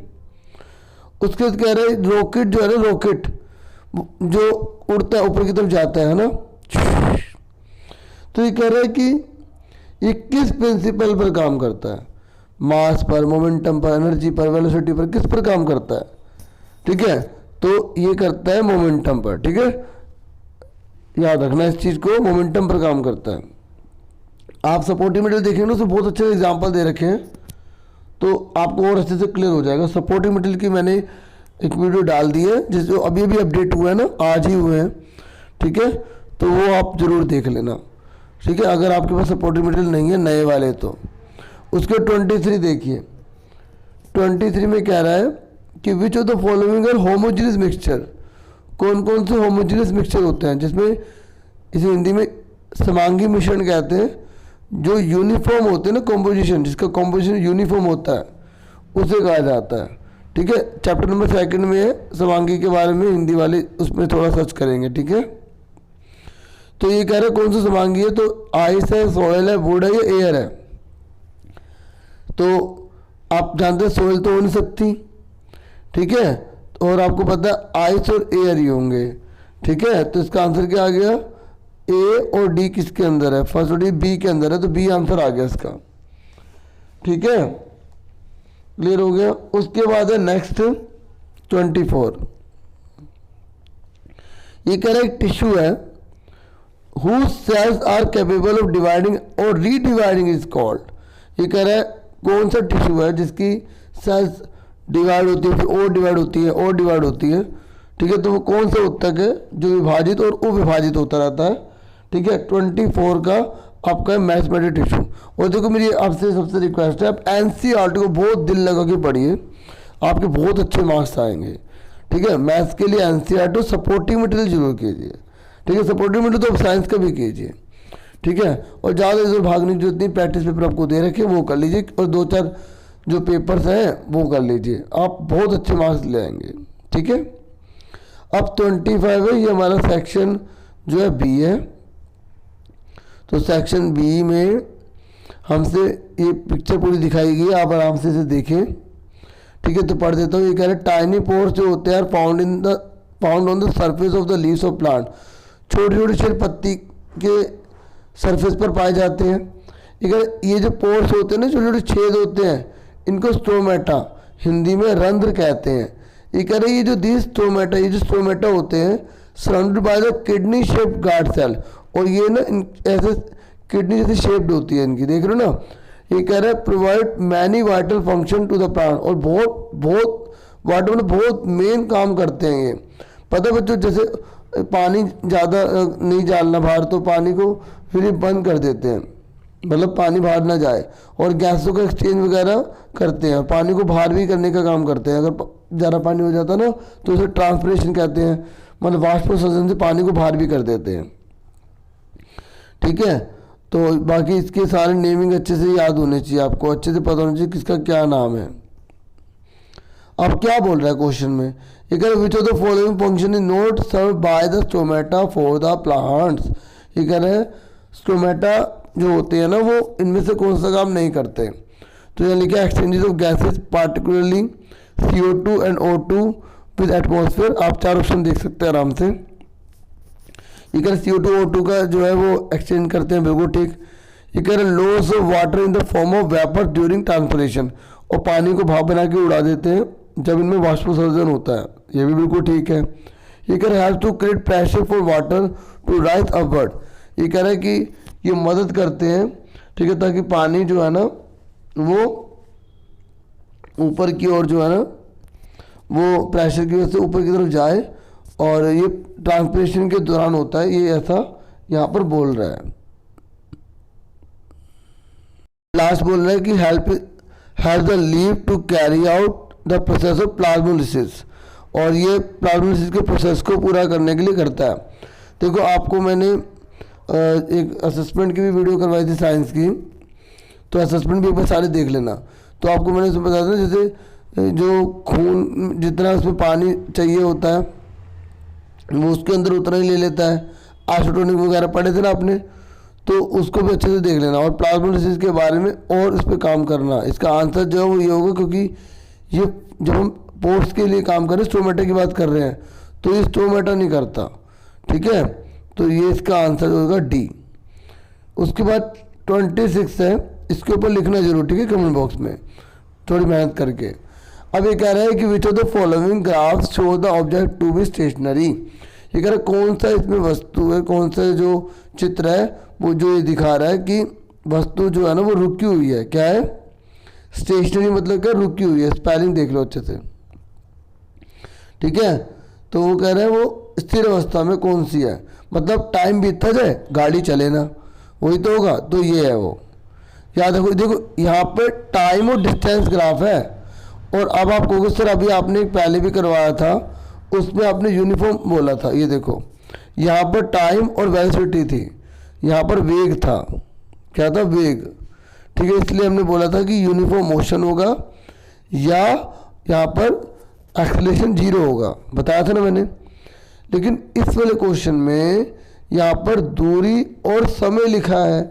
उसके बाद कह रहे हैं रॉकेट जो है ना, रॉकेट जो उड़ता है ऊपर की तरफ जाता है ना, तो ये कह रहा है कि ये किस प्रिंसिपल पर काम करता है, मास पर, मोमेंटम पर, एनर्जी पर, वेलोसिटी पर, किस पर काम करता है, ठीक है। तो ये करता है मोमेंटम पर, ठीक है, याद रखना इस चीज़ को, मोमेंटम पर काम करता है। आप सपोर्टिव मटेरियल देखेंगे ना तो बहुत अच्छे एग्जाम्पल दे रखे हैं, तो आपको और अच्छे से क्लियर हो जाएगा। सपोर्टिव मटेरियल की मैंने एक वीडियो डाल दी है जिस जो अभी भी अपडेट हुआ है ना, आज ही हुए हैं, ठीक है, तो वो आप ज़रूर देख लेना, ठीक है, अगर आपके पास सपोर्टिव मटेरियल नहीं है नए वाले तो। उसके 23 देखिए, 23 में कह रहा है कि which of the following are homogeneous mixture, कौन कौन से होमोजेनियस मिक्सचर होते हैं, जिसमें इसे हिंदी में समांगी मिश्रण कहते हैं, जो यूनिफॉर्म होते हैं ना कॉम्पोजिशन, जिसका कॉम्पोजिशन यूनिफॉर्म होता है उसे कहा जाता है, ठीक है। चैप्टर नंबर 2 में है समांगी के बारे में, हिंदी वाले उसमें थोड़ा सर्च करेंगे, ठीक है। तो ये कह रहे हैं कौन सा समांगी है, तो आइस है, सॉइल है, वुड है या एयर है, तो आप जानते हैं सोइल तो हो नहीं सकती, ठीक है, और आपको पता है आइस और एयर ही होंगे, ठीक है। तो इसका आंसर क्या आ गया, ए और डी किसके अंदर है, फर्स्ट और डी बी के अंदर है, तो बी आंसर आ गया इसका, ठीक है, क्लियर हो गया। उसके बाद है नेक्स्ट 24, ये कह रहा है एक टिश्यू है whose cells are capable of dividing और रीडिवाइडिंग इज कॉल्ड, ये कह रहा है कौन सा टिश्यू है जिसकी सेल्स डिवाइड होती है, फिर और डिवाइड होती है, और डिवाइड होती है, ठीक है, तो वो कौन सा ऊतक है जो विभाजित और अविभाजित होता रहता है, ठीक है। 24 का आपका मैथमेटिक टिश्यू। और देखो मेरी आपसे सबसे रिक्वेस्ट है, आप एनसीईआरटी को बहुत दिल लगा के पढ़िए, आपके बहुत अच्छे मार्क्स आएंगे, ठीक है। मैथ्स के लिए एनसीईआरटी सपोर्टिंग मटेरियल जरूर कीजिए, ठीक है, सपोर्टिव मटेरियल तो साइंस का भी कीजिए, ठीक है। और ज़्यादा इधर भागने की जरूरत नहीं, प्रैक्टिस पेपर आपको दे रखे वो कर लीजिए, और 2-4 जो पेपर्स हैं वो कर लीजिए, आप बहुत अच्छे मार्क्स ले आएंगे, ठीक है। अब 25 है, ये हमारा सेक्शन जो है बी है। तो सेक्शन बी में हमसे ये पिक्चर पूरी दिखाई गई है, आप आराम से इसे देखें, ठीक है। तो पढ़ देता हूँ, ये कह रहे हैं टाइनी पोर्स जो होते हैं found on the surface of the leaves of plant, छोटी छोटी छेद पत्ती के सरफेस पर पाए जाते हैं। ये जो पोर्स होते हैं ना, छोटे छोटे छेद होते हैं, इनको स्टोमेटा हिंदी में रंध्र कहते हैं। ये कह रहे हैं ये जो स्टोमेटा होते हैं surrounded by the kidney shaped guard cell, और ये ना ऐसे किडनी जैसी शेप्ड होती है इनकी, देख रहे हो ना। ये कह रहे हैं provide many vital function to the plant, और बहुत वाटर में बहुत मेन काम करते हैं ये। पता है बच्चों, जैसे पानी ज़्यादा नहीं डालना बाहर, तो पानी को फिर बंद कर देते हैं, मतलब पानी बाहर ना जाए, और गैसों का एक्सचेंज वगैरह करते हैं, पानी को बाहर भी करने का काम करते हैं। अगर ज़्यादा पानी हो जाता ना तो उसे ट्रांसपिरेशन कहते हैं, मतलब वाष्पोत्सर्जन से पानी को बाहर भी कर देते हैं, ठीक है। तो बाकी इसके सारे नेमिंग अच्छे से याद होने चाहिए, आपको अच्छे से पता होना चाहिए किसका क्या नाम है। अब क्या बोल रहा है क्वेश्चन में, ये कह रहे which of the following function is not serve by the stomata for the plants, ये कह रहे हैं स्टोमेटा जो होते हैं ना वो इनमें से कौन सा काम नहीं करते। तो यहाँ लिखा है exchanges of gases particularly CO2 and O2 with atmosphere, आप 4 ऑप्शन देख सकते हैं आराम से। ये कह रहे CO2 O2 का जो है वो एक्सचेंज करते हैं, बिल्कुल ठीक। ये कह रहे loss of water in the form of vapour during transpiration, और पानी को भाप बना के उड़ा देते हैं जब इनमें वाष्पोत्सर्जन होता है, ये भी बिल्कुल ठीक है। ये कह रहे have to create pressure for water to rise upward, ये कह रहे हैं कि ये मदद करते हैं, ठीक है, ताकि पानी जो है ना वो ऊपर की ओर जो है ना वो प्रेशर की वजह से ऊपर की तरफ जाए, और ये ट्रांसपिरेशन के दौरान होता है, ये ऐसा यहाँ पर बोल रहा है। लास्ट बोल रहा है कि help has the leave to carry out the process of plasmolysis, और ये प्लाज्मोलिसिस के प्रोसेस को पूरा करने के लिए करता है। देखो आपको मैंने एक असेसमेंट की भी वीडियो करवाई थी साइंस की, तो असेसमेंट पेपर सारे देख लेना। तो आपको मैंने इसमें बताया था जैसे जो खून जितना उसमें पानी चाहिए होता है वो उसके अंदर उतना ही ले लेता है, आइसोटोनिक वगैरह पढ़े थे ना आपने, तो उसको भी अच्छे से देख लेना, और प्लाज्मोलिसिस के बारे में और इस पर काम करना। इसका आंसर जो है वो ये होगा, क्योंकि ये जब हम पोर्स के लिए काम कर रहे हैं, स्टोमेटा की बात कर रहे हैं, तो ये स्टोमेटा नहीं करता, ठीक है। तो ये इसका आंसर होगा डी। उसके बाद 26 है, इसके ऊपर लिखना जरूर, ठीक है, कमेंट बॉक्स में थोड़ी मेहनत करके। अब ये कह रहा है कि which of the following graphs show the object to be stationary, ये कह रहा है कौन सा इसमें वस्तु है, कौन सा जो चित्र है वो जो ये दिखा रहा है कि वस्तु जो है ना वो रुकी हुई है। क्या है स्टेशनरी, मतलब क्या रुकी हुई है, स्पेलिंग देख लो अच्छे से, ठीक है। तो वो कह रहे हैं वो स्थिर अवस्था में कौन सी है, मतलब टाइम बीतता जाए गाड़ी चले ना, वही तो होगा। तो ये है वो, याद रखो। देखो यहाँ पे टाइम और डिस्टेंस ग्राफ है, और अब आप कहोगे सर अभी आपने एक पहले भी करवाया था उसमें आपने यूनिफॉर्म बोला था, ये देखो यहाँ पर टाइम और वेलोसिटी थी, यहाँ पर वेग था, क्या था वेग, ठीक है। इसलिए हमने बोला था कि यूनिफॉर्म मोशन होगा या यहाँ पर एक्सेलरेशन 0 होगा, बताया था ना मैंने। लेकिन इस वाले क्वेश्चन में यहाँ पर दूरी और समय लिखा है,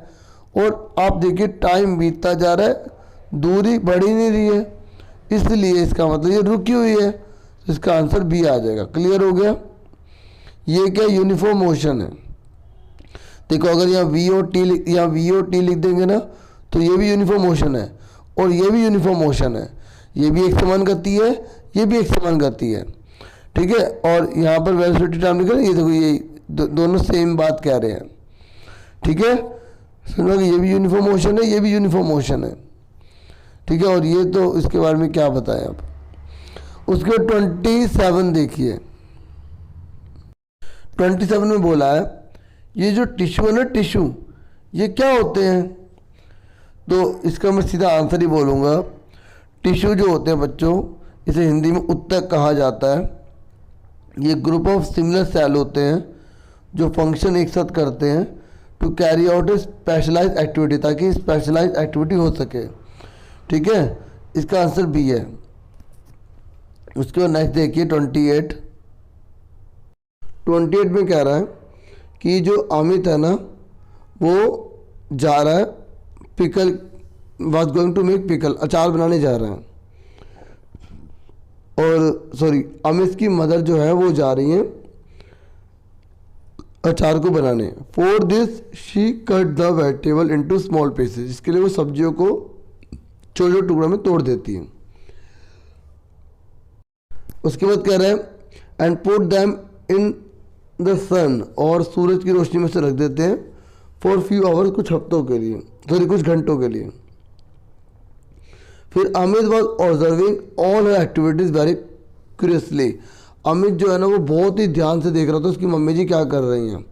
और आप देखिए टाइम बीतता जा रहा है, दूरी बढ़ ही नहीं रही है, इसलिए इसका मतलब ये रुकी हुई है, तो इसका आंसर बी आ जाएगा। क्लियर हो गया? ये क्या यूनिफॉर्म मोशन है। देखो अगर यहाँ वी और टी लिख देंगे ना, तो ये भी यूनिफॉर्म मोशन है और ये भी यूनिफॉर्म मोशन है, ये भी एक समान गति है, ये भी एक समान गति है, ठीक है। और यहाँ पर वेलोसिटी टाइम लिखा है, ये देखो ये दोनों सेम बात कह रहे हैं, ठीक है। सुनो कि ये भी यूनिफॉर्म मोशन है, ये भी यूनिफॉर्म मोशन है, ठीक है। और ये तो इसके बारे में क्या बताएं आप। उसके 27 देखिए, 27 में बोला है ये जो टिश्यू है ना, टिश्यू ये क्या होते हैं, तो इसका मैं सीधा आंसर ही बोलूँगा। टिश्यू जो होते हैं बच्चों, इसे हिंदी में उत्तक कहा जाता है। ये ग्रुप ऑफ सिमिलर सेल होते हैं जो फंक्शन एक साथ करते हैं to carry out a specialise activity, ताकि स्पेशलाइज एक्टिविटी हो सके, ठीक है। इसका आंसर बी है। उसके बाद नेक्स्ट देखिए 28 में कह रहा है कि जो अमित है ना, वो जा रहा है pickle, was going to make pickle, अचार बनाने जा रहा है। और सॉरी, अमित की मदर जो है वो जा रही हैं अचार को बनाने। For this she cut the vegetable into small pieces, इसके लिए वो सब्जियों को छोटे छोटे टुकड़ों में तोड़ देती है। उसके बाद कह रहा है and put them in the sun, और सूरज की रोशनी में से रख देते हैं फॉर फ्यू आवर्स, कुछ हफ्तों के लिए, सॉरी कुछ घंटों के लिए। फिर Amit was observing all her activities very curiously, Amit जो है ना वो बहुत ही ध्यान से देख रहा था उसकी मम्मी जी क्या कर रही हैं।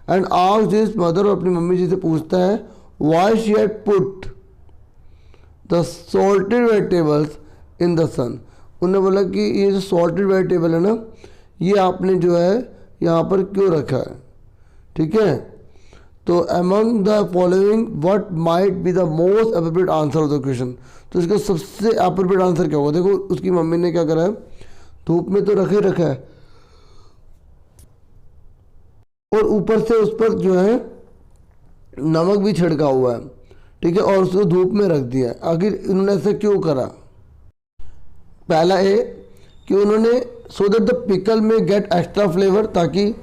एंड आस्क्ड हिज मदर, और अपनी मम्मी जी से पूछता है why she had put the salted vegetables in the sun. उन्होंने बोला कि ये जो सॉल्टेड वेजिटेबल है ना, ये आपने जो है यहाँ पर क्यों रखा है, ठीक है। तो among the following what might be the most appropriate answer of the question, तो इसका सबसे अप्रोप्रिएट आंसर क्या होगा। देखो उसकी मम्मी ने क्या करा है, धूप में तो रखा ही रखा है और ऊपर से उस पर जो है नमक भी छिड़का हुआ है, ठीक है, और उसको धूप में रख दिया है। आखिर इन्होंने ऐसा क्यों करा। पहला है कि उन्होंने सो दैट द पिकल में गेट एक्स्ट्रा फ्लेवर, ताकि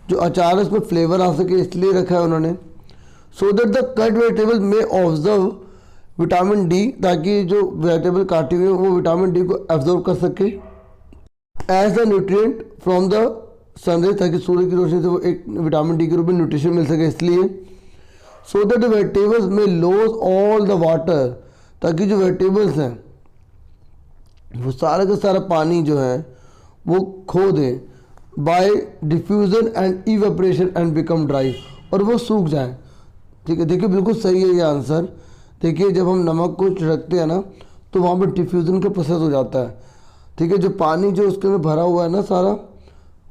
जो अचार है उसमें फ्लेवर आ सके, इसलिए रखा है उन्होंने। So that the cut vegetable में ऑब्जर्व विटामिन डी, ताकि जो वेजिटेबल काटी हुई है वो विटामिन डी को एब्जॉर्ब कर सके as the nutrient from the sunrise, ताकि सूर्य की रोशनी से वो एक विटामिन डी के रूप में न्यूट्रिशन मिल सके, इसलिए। सो दैट द वेजिटेबल्स में लॉस ऑल द वाटर, ताकि जो वेजिटेबल्स हैं वो सारा का सारा पानी जो है वो खो दे by diffusion and evaporation and become dry, और वो सूख जाए, ठीक है। देखिए बिल्कुल सही है ये आंसर। देखिए जब हम नमक को छिड़कते हैं ना, तो वहाँ पर डिफ्यूजन का प्रोसेस हो जाता है, ठीक है। जो पानी जो उसके में भरा हुआ है ना, सारा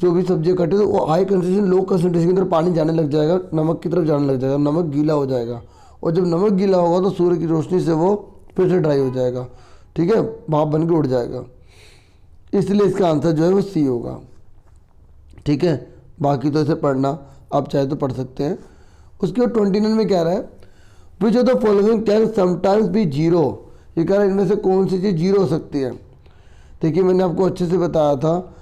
जो भी सब्जियाँ कटे, तो वो हाई कंसनट्रेशन लो कंसनट्रेशन की तरफ पानी जाने लग जाएगा, नमक की तरफ जाने लग जाएगा, नमक गीला हो जाएगा, और जब नमक गीला होगा तो सूर्य की रोशनी से वो फिर से ड्राई हो जाएगा, ठीक है, भाप बन के उड़ जाएगा। इसलिए इसका आंसर जो है वो सी होगा, ठीक है। बाकी तो इसे पढ़ना आप चाहे तो पढ़ सकते हैं। उसके बाद 29 में कह रहा है which of the following can sometimes be zero, ये कह रहा है इनमें से कौन सी चीज़ जीरो हो सकती है। देखिए मैंने आपको अच्छे से बताया था,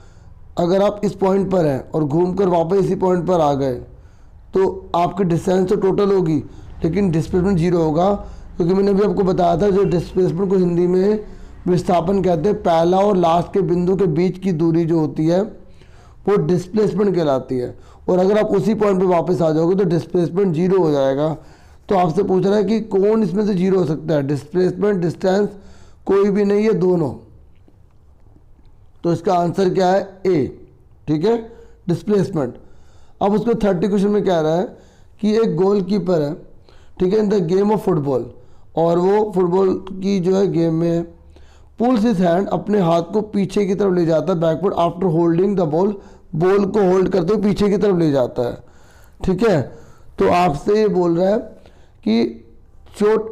अगर आप इस पॉइंट पर हैं और घूमकर वापस इसी पॉइंट पर आ गए तो आपकी डिस्टेंस तो टोटल होगी, लेकिन डिस्प्लेसमेंट जीरो होगा, क्योंकि मैंने अभी आपको बताया था जो डिस्प्लेसमेंट को हिंदी में विस्थापन कहते हैं। पहला और लास्ट के बिंदु के बीच की दूरी जो होती है वो डिस्प्लेसमेंट कहलाती है, और अगर आप उसी पॉइंट पे वापस आ जाओगे तो डिस्प्लेसमेंट जीरो हो जाएगा। तो आपसे पूछ रहा है कि कौन इसमें से जीरो हो सकता है, डिस्प्लेसमेंट, डिस्टेंस, कोई भी नहीं है, दोनों। तो इसका आंसर क्या है, ए, ठीक है, डिस्प्लेसमेंट। अब उसको 30 क्वेश्चन में कह रहा है कि एक गोलकीपर है, ठीक है, in the game of football, और वो फुटबॉल की जो है गेम में पुल्स हिज हैंड, अपने हाथ को पीछे की तरफ ले जाता है, backward after holding the ball, ball को होल्ड करते हुए पीछे की तरफ ले जाता है, ठीक है। तो आपसे ये बोल रहा है कि चोट,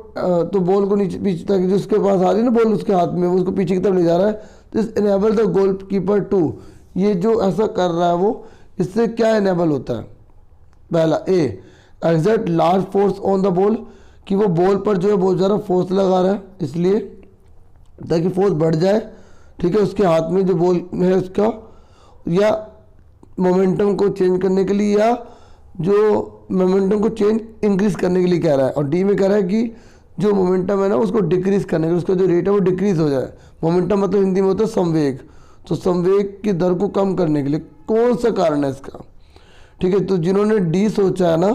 तो बॉल को नीचे पीछे, ताकि जो उसके पास आ रही है ना बॉल उसके हाथ में, वो उसको पीछे की तरफ ले जा रहा है। This enable the goalkeeper to, ये जो ऐसा कर रहा है वो, इससे क्या इनेबल होता है। पहला A, exert large force on the ball, कि वो बॉल पर जो है बहुत ज़्यादा फोर्स लगा रहा है, इसलिए ताकि फोर्स बढ़ जाए, ठीक है, उसके हाथ में जो बॉल है उसका, या मोमेंटम को चेंज करने के लिए, या जो मोमेंटम को चेंज इंक्रीज करने के लिए कह रहा है। और डी में कह रहा है कि जो मोमेंटम है ना उसको डिक्रीज करने के लिए, उसका जो रेट है वो डिक्रीज हो जाए। मोमेंटम मतलब हिंदी में होता है संवेग, तो संवेग की दर को कम करने के लिए कौन सा कारण है इसका, ठीक है। तो जिन्होंने डी सोचा है ना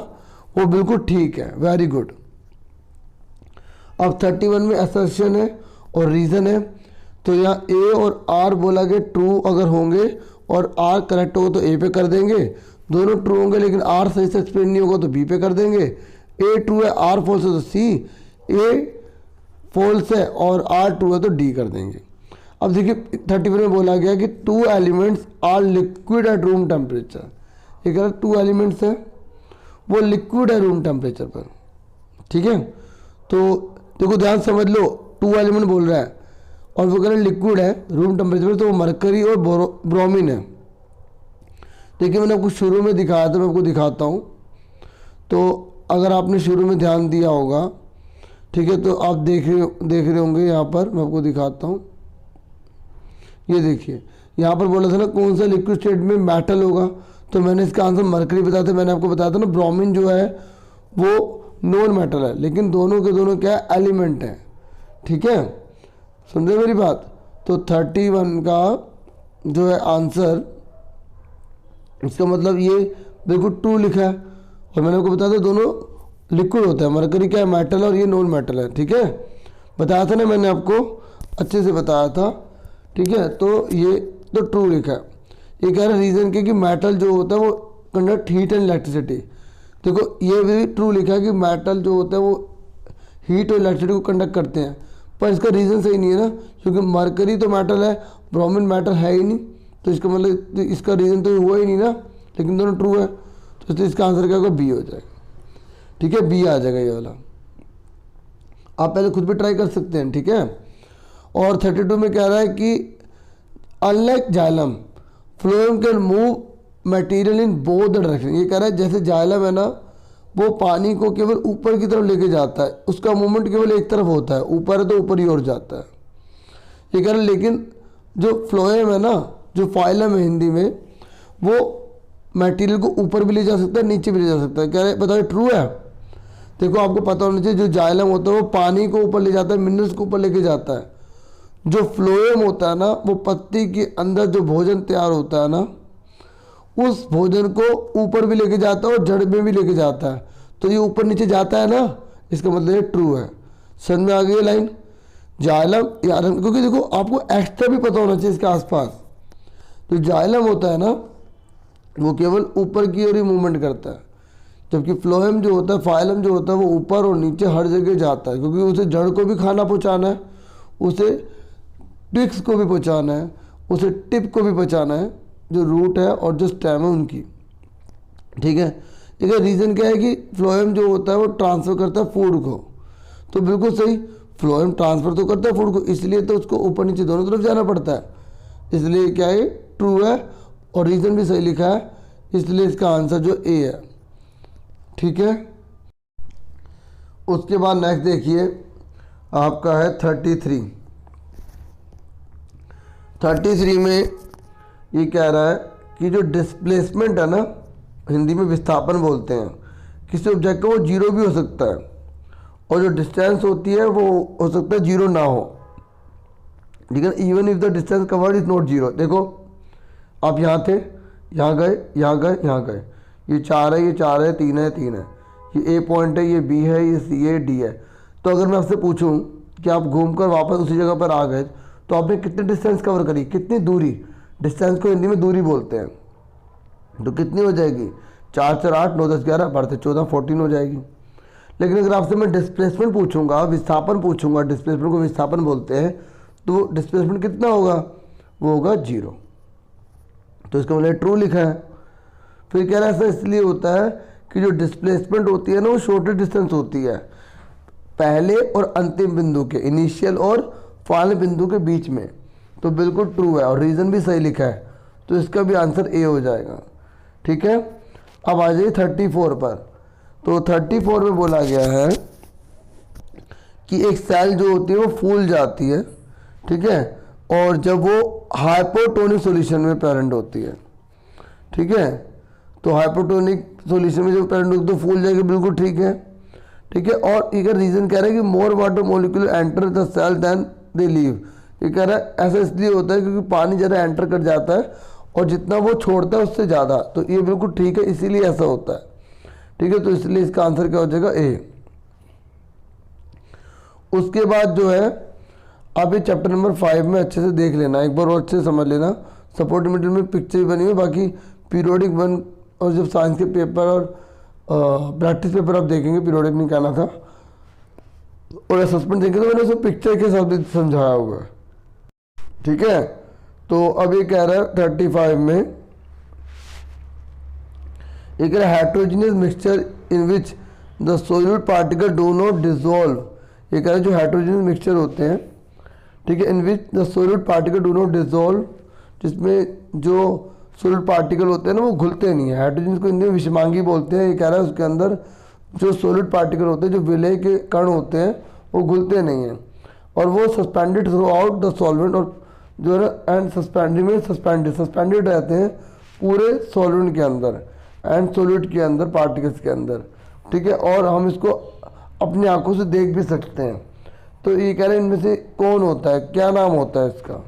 वो बिल्कुल ठीक है, वेरी गुड। अब 31 में असर्शन है और रीज़न है, तो यहाँ ए और आर बोला गया ट्रू अगर होंगे और आर करेक्ट होगा तो ए पे कर देंगे, दोनों ट्रू होंगे लेकिन आर सही से एक्सप्लेन नहीं होगा तो बी पे कर देंगे। ए ट्रू है आर फॉल्स है तो सी, ए फॉल्स है और आर ट्रू है तो डी कर देंगे। अब देखिए 31 में बोला गया कि 2 elements are liquid at room temperature, ये कह रहा है 2 एलिमेंट्स है वो लिक्विड है रूम टेम्परेचर पर, ठीक है। तो देखो ध्यान समझ लो, 2 एलिमेंट बोल रहा है और वो कह रहे हैं लिक्विड है रूम टेम्परेचर पर, तो वो मरकरी और ब्रोमीन है। देखिए मैंने आपको शुरू में दिखाया था, मैं आपको दिखाता हूँ। तो अगर आपने शुरू में ध्यान दिया होगा, ठीक है, तो आप देख रहे होंगे यहाँ पर, मैं आपको दिखाता हूँ। ये देखिए यहाँ पर बोला था ना कौन सा लिक्विड स्टेट में मेटल होगा, तो मैंने इसका आंसर मरकरी बताया था। मैंने आपको बताया था ना ब्रोमीन जो है वो नॉन मेटल है, लेकिन दोनों के दोनों क्या है, एलिमेंट है, ठीक है। सुन रहे मेरी बात। तो 31 का जो है आंसर, इसका मतलब ये बिल्कुल ट्रू लिखा है। और मैंने आपको बताया था दोनों लिक्विड होता है, मरकरी क्या है मेटल और ये नॉन मेटल है, ठीक है। बताया था ना मैंने आपको, अच्छे से बताया था, ठीक है। तो ये तो ट्रू लिखा है। ये कह रहा है रीज़न के कि मेटल जो होता है वो कंडक्ट हीट एंड इलेक्ट्रिसिटी। देखो ये भी ट्रू लिखा है कि मेटल जो होता है वो हीट और इलेक्ट्रिसिटी को कंडक्ट करते हैं, पर इसका रीज़न सही नहीं है ना, क्योंकि मरकरी तो मेटल है, ब्रोमीन मेटल है ही नहीं, तो इसका मतलब इसका रीज़न तो हुआ ही नहीं ना, लेकिन दोनों ट्रू है, तो इसलिए इसका आंसर क्या होगा, बी हो जाएगा, ठीक है, बी आ जाएगा ये वाला। आप पहले खुद भी ट्राई कर सकते हैं, ठीक है। और 32 में कह रहा है कि unlike xylem phloem can move material in both the direction. ये कह रहा है जैसे जाइलम है ना वो पानी को केवल ऊपर की तरफ लेके जाता है, उसका मूवमेंट केवल एक तरफ होता है, ऊपर है तो ऊपर ही ओर जाता है। ये कह रहा है लेकिन जो फ्लोएम है ना, जो फाइलम है हिंदी में, वो मटेरियल को ऊपर भी ले जा सकता है, नीचे भी ले जा सकता है। कह रहे बताओ ट्रू है। देखो आपको पता होना चाहिए जो जाइलम होता है वो पानी को ऊपर ले जाता है, मिनरल्स को ऊपर लेके जाता है। जो फ्लोएम होता है ना वो पत्ती के अंदर जो भोजन तैयार होता है ना उस भोजन को ऊपर भी लेके जाता है और जड़ में भी लेके जाता है, तो ये ऊपर नीचे जाता है ना, इसका मतलब ये ट्रू है। समझ में आ गई लाइन। जाइलम यार, क्योंकि देखो आपको एक्स्ट्रा भी पता होना चाहिए इसके आसपास। तो जाइलम होता है ना वो केवल ऊपर की ओर ही मूवमेंट करता है, जबकि फ्लोएम जो होता है, फाइलम जो होता है वो ऊपर और नीचे हर जगह जाता है, क्योंकि उसे जड़ को भी खाना पहुँचाना है, उसे ट्विक्स को भी पहुँचाना है, उसे टिप को भी पहुँचाना है, जो रूट है और जो स्टेम है उनकी, ठीक है। देखिए रीज़न क्या है कि फ्लोएम जो होता है वो ट्रांसफ़र करता है फूड को, तो बिल्कुल सही, फ्लोएम ट्रांसफ़र तो करता है फूड को, इसलिए तो उसको ऊपर नीचे दोनों तरफ जाना पड़ता है, इसलिए क्या है ट्रू है। और रीज़न भी सही लिखा है, इसलिए इसका आंसर जो ए है, ठीक है। उसके बाद नेक्स्ट देखिए आपका है 33 में ये कह रहा है कि जो डिस्प्लेसमेंट है ना, हिंदी में विस्थापन बोलते हैं, किसी ऑब्जेक्ट का वो जीरो भी हो सकता है, और जो डिस्टेंस होती है वो हो सकता है जीरो ना हो, लेकिन even if the distance covered is not zero. देखो आप यहाँ थे, यहाँ गए, यहाँ गए, यहाँ गए, ये 4 है, ये 4 है, 3 है, 3 है, ये ए पॉइंट है, ये बी है, ये सी है, डी है। तो अगर मैं आपसे पूछूं कि आप घूमकर वापस उसी जगह पर आ गए तो आपने कितनी डिस्टेंस कवर करी, कितनी दूरी, डिस्टेंस को हिंदी में दूरी बोलते हैं, तो कितनी हो जाएगी, 4 4 8 9 10 11 12 14 14 हो जाएगी। लेकिन अगर आपसे मैं डिस्प्लेसमेंट पूछूंगा, विस्थापन पूछूंगा, डिस्प्लेसमेंट को विस्थापन बोलते हैं, तो डिस्प्लेसमेंट कितना होगा, वो होगा 0, तो इसका मतलब ट्रू लिखा है। फिर कह रहा है ऐसा इसलिए होता है कि जो डिस्प्लेसमेंट होती है ना वो शॉर्टर डिस्टेंस होती है, पहले और अंतिम बिंदु के, इनिशियल और फाइनल बिंदु के बीच में, तो बिल्कुल ट्रू है। और रीज़न भी सही लिखा है, तो इसका भी आंसर ए हो जाएगा, ठीक है। अब आ जाइए 34 पर। तो 34 में बोला गया है कि एक सेल जो होती है वो फूल जाती है, ठीक है, और जब वो हाइपोटोनिक सॉल्यूशन में प्रेजेंट होती है, ठीक है, तो हाइपोटोनिक सॉल्यूशन में जब प्रेजेंट होती है तो फूल जाएगी, बिल्कुल ठीक है, ठीक है। और ये रीज़न कह रहा है कि more water molecule enter the cell than they leave. ये कह रहा है ऐसा इसलिए होता है क्योंकि पानी ज़्यादा एंटर कर जाता है और जितना वो छोड़ता है उससे ज़्यादा, तो ये बिल्कुल ठीक है, इसीलिए ऐसा होता है, ठीक है। तो इसलिए इसका आंसर क्या हो जाएगा, ए। उसके बाद जो है आप ये चैप्टर नंबर 5 में अच्छे से देख लेना, एक बार और अच्छे से समझ लेना। सपोर्टिंग मटेरियल में पिक्चर भी बनी हुई है, बाकी पीरियोडिक 1 और जब साइंस के पेपर और प्रैक्टिस पेपर आप देखेंगे, पीरियोडिक नहीं कहना था, और असेसमेंट देखेंगे तो मैंने उसको पिक्चर के साथ भी समझाया होगा, ठीक है। तो अब ये कह रहा है 35 में, ये कह रहा है heterogeneous mixture in which the solute particle do not dissolve. ये कह रहा है जो हेट्रोजीनियस मिक्सचर होते हैं, ठीक है, in which the solute particle do not dissolve, जिसमें जो सोल्यूट पार्टिकल होते हैं ना वो घुलते नहीं है। हाइड्रोजन को हिंदी में विषमांगी बोलते हैं। ये कह रहा है उसके अंदर जो सोल्यूट पार्टिकल होते हैं, जो विलय के कण होते हैं, वो घुलते नहीं हैं और वो suspended through out the solvent, और जो है ना एंड सस्पेंडेड में सस्पेंडेड रहते हैं पूरे सॉल्वेंट के अंदर एंड सोल्यूट के अंदर, पार्टिकल्स के अंदर, ठीक है। और हम इसको अपनी आंखों से देख भी सकते हैं। तो ये कह रहे हैं इनमें से कौन होता है, क्या नाम होता है इसका,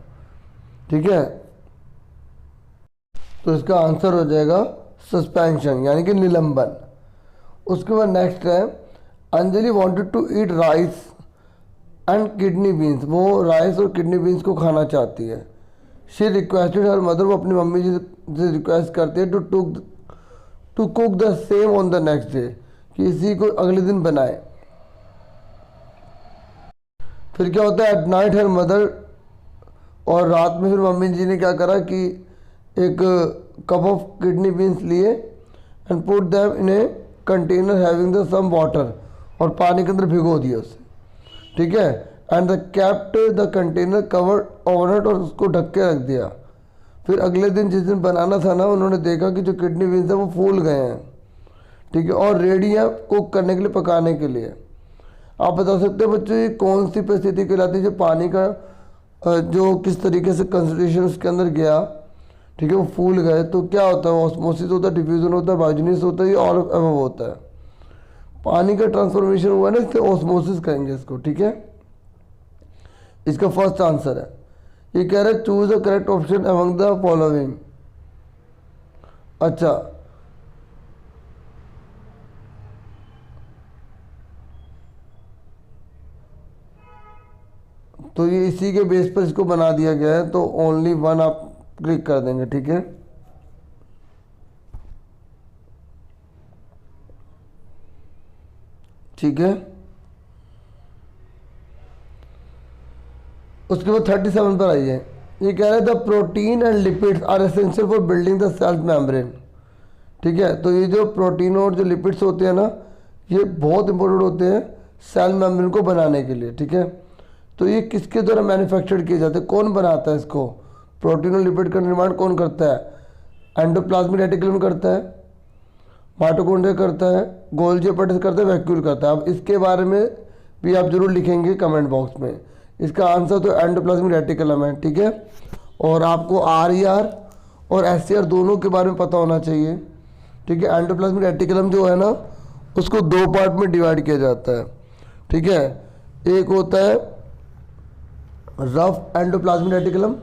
ठीक है। तो इसका आंसर हो जाएगा सस्पेंशन, यानी कि निलंबन। उसके बाद नेक्स्ट है, Anjali wanted to eat rice and kidney beans. वो राइस और किडनी बीन्स को खाना चाहती है। शी रिक्वेस्टेड हर मदर, वो अपनी मम्मी जी से रिक्वेस्ट करती है to cook the same on the next day, कि इसी को अगले दिन बनाए। फिर क्या होता है, एट नाइट हर मदर, और रात में फिर मम्मी जी ने क्या करा कि एक कप ऑफ किडनी बीन्स लिए and put them in a container having the some water, और पानी के अंदर भिगो दिया उसे, ठीक है। And the kept the container covered overnight, और उसको ढक के रख दिया। फिर अगले दिन जिस दिन बनाना था ना, उन्होंने देखा कि जो किडनी बीन्स है वो फूल गए हैं, ठीक है, और रेडी है कुक करने के लिए, पकाने के लिए। आप बता सकते हैं बच्चों ये कौन सी परिस्थिति कहलाती है जो पानी का जो किस तरीके से कंसंट्रेशन उसके अंदर गया, ठीक है, वो फूल गए, तो क्या होता है, ऑस्मोसिस होता है, डिफ्यूजन होता है, बायोजेनिस होता है, ये ऑल ऑफ एबव होता है। पानी का ट्रांसफॉर्मेशन हुआ ना, इससे ऑस्मोसिस कहेंगे इसको, ठीक है। इसका फर्स्ट आंसर है। ये कह रहे हैं choose the correct option among the following. अच्छा, तो ये इसी के बेस पर इसको बना दिया गया है, तो ओनली 1 आप क्लिक कर देंगे, ठीक है। ठीक है, उसके बाद 37 पर आइए। ये कह रहे हैं the protein and lipids are essential for building the cell membrane, ठीक है। तो ये जो प्रोटीन और जो लिपिड्स होते हैं ना, ये बहुत इंपॉर्टेंट होते हैं सेल मेम्ब्रेन को बनाने के लिए, ठीक है। तो ये किसके द्वारा मैन्युफैक्चर्ड किए जाते हैं, कौन बनाता है इसको, प्रोटीन और लिपिड का निर्माण कौन करता है, एंडोप्लाज्मिक रेटिकुलम करता है, माइटोकॉन्ड्रिया करता है, गोल्जी एपेटाइटिस करता है, वैक्यूल करता है। अब इसके बारे में भी आप जरूर लिखेंगे कमेंट बॉक्स में। इसका आंसर तो एंडोप्लाज्मिक रेटिकुलम है, ठीक है। और आपको RER और SCR दोनों के बारे में पता होना चाहिए, ठीक है। एंडोप्लाज्मिक रेटिकुलम जो है ना, उसको 2 पार्ट में डिवाइड किया जाता है, ठीक है। एक होता है रफ एंडोप्लाज्मिक रेटिकुलम,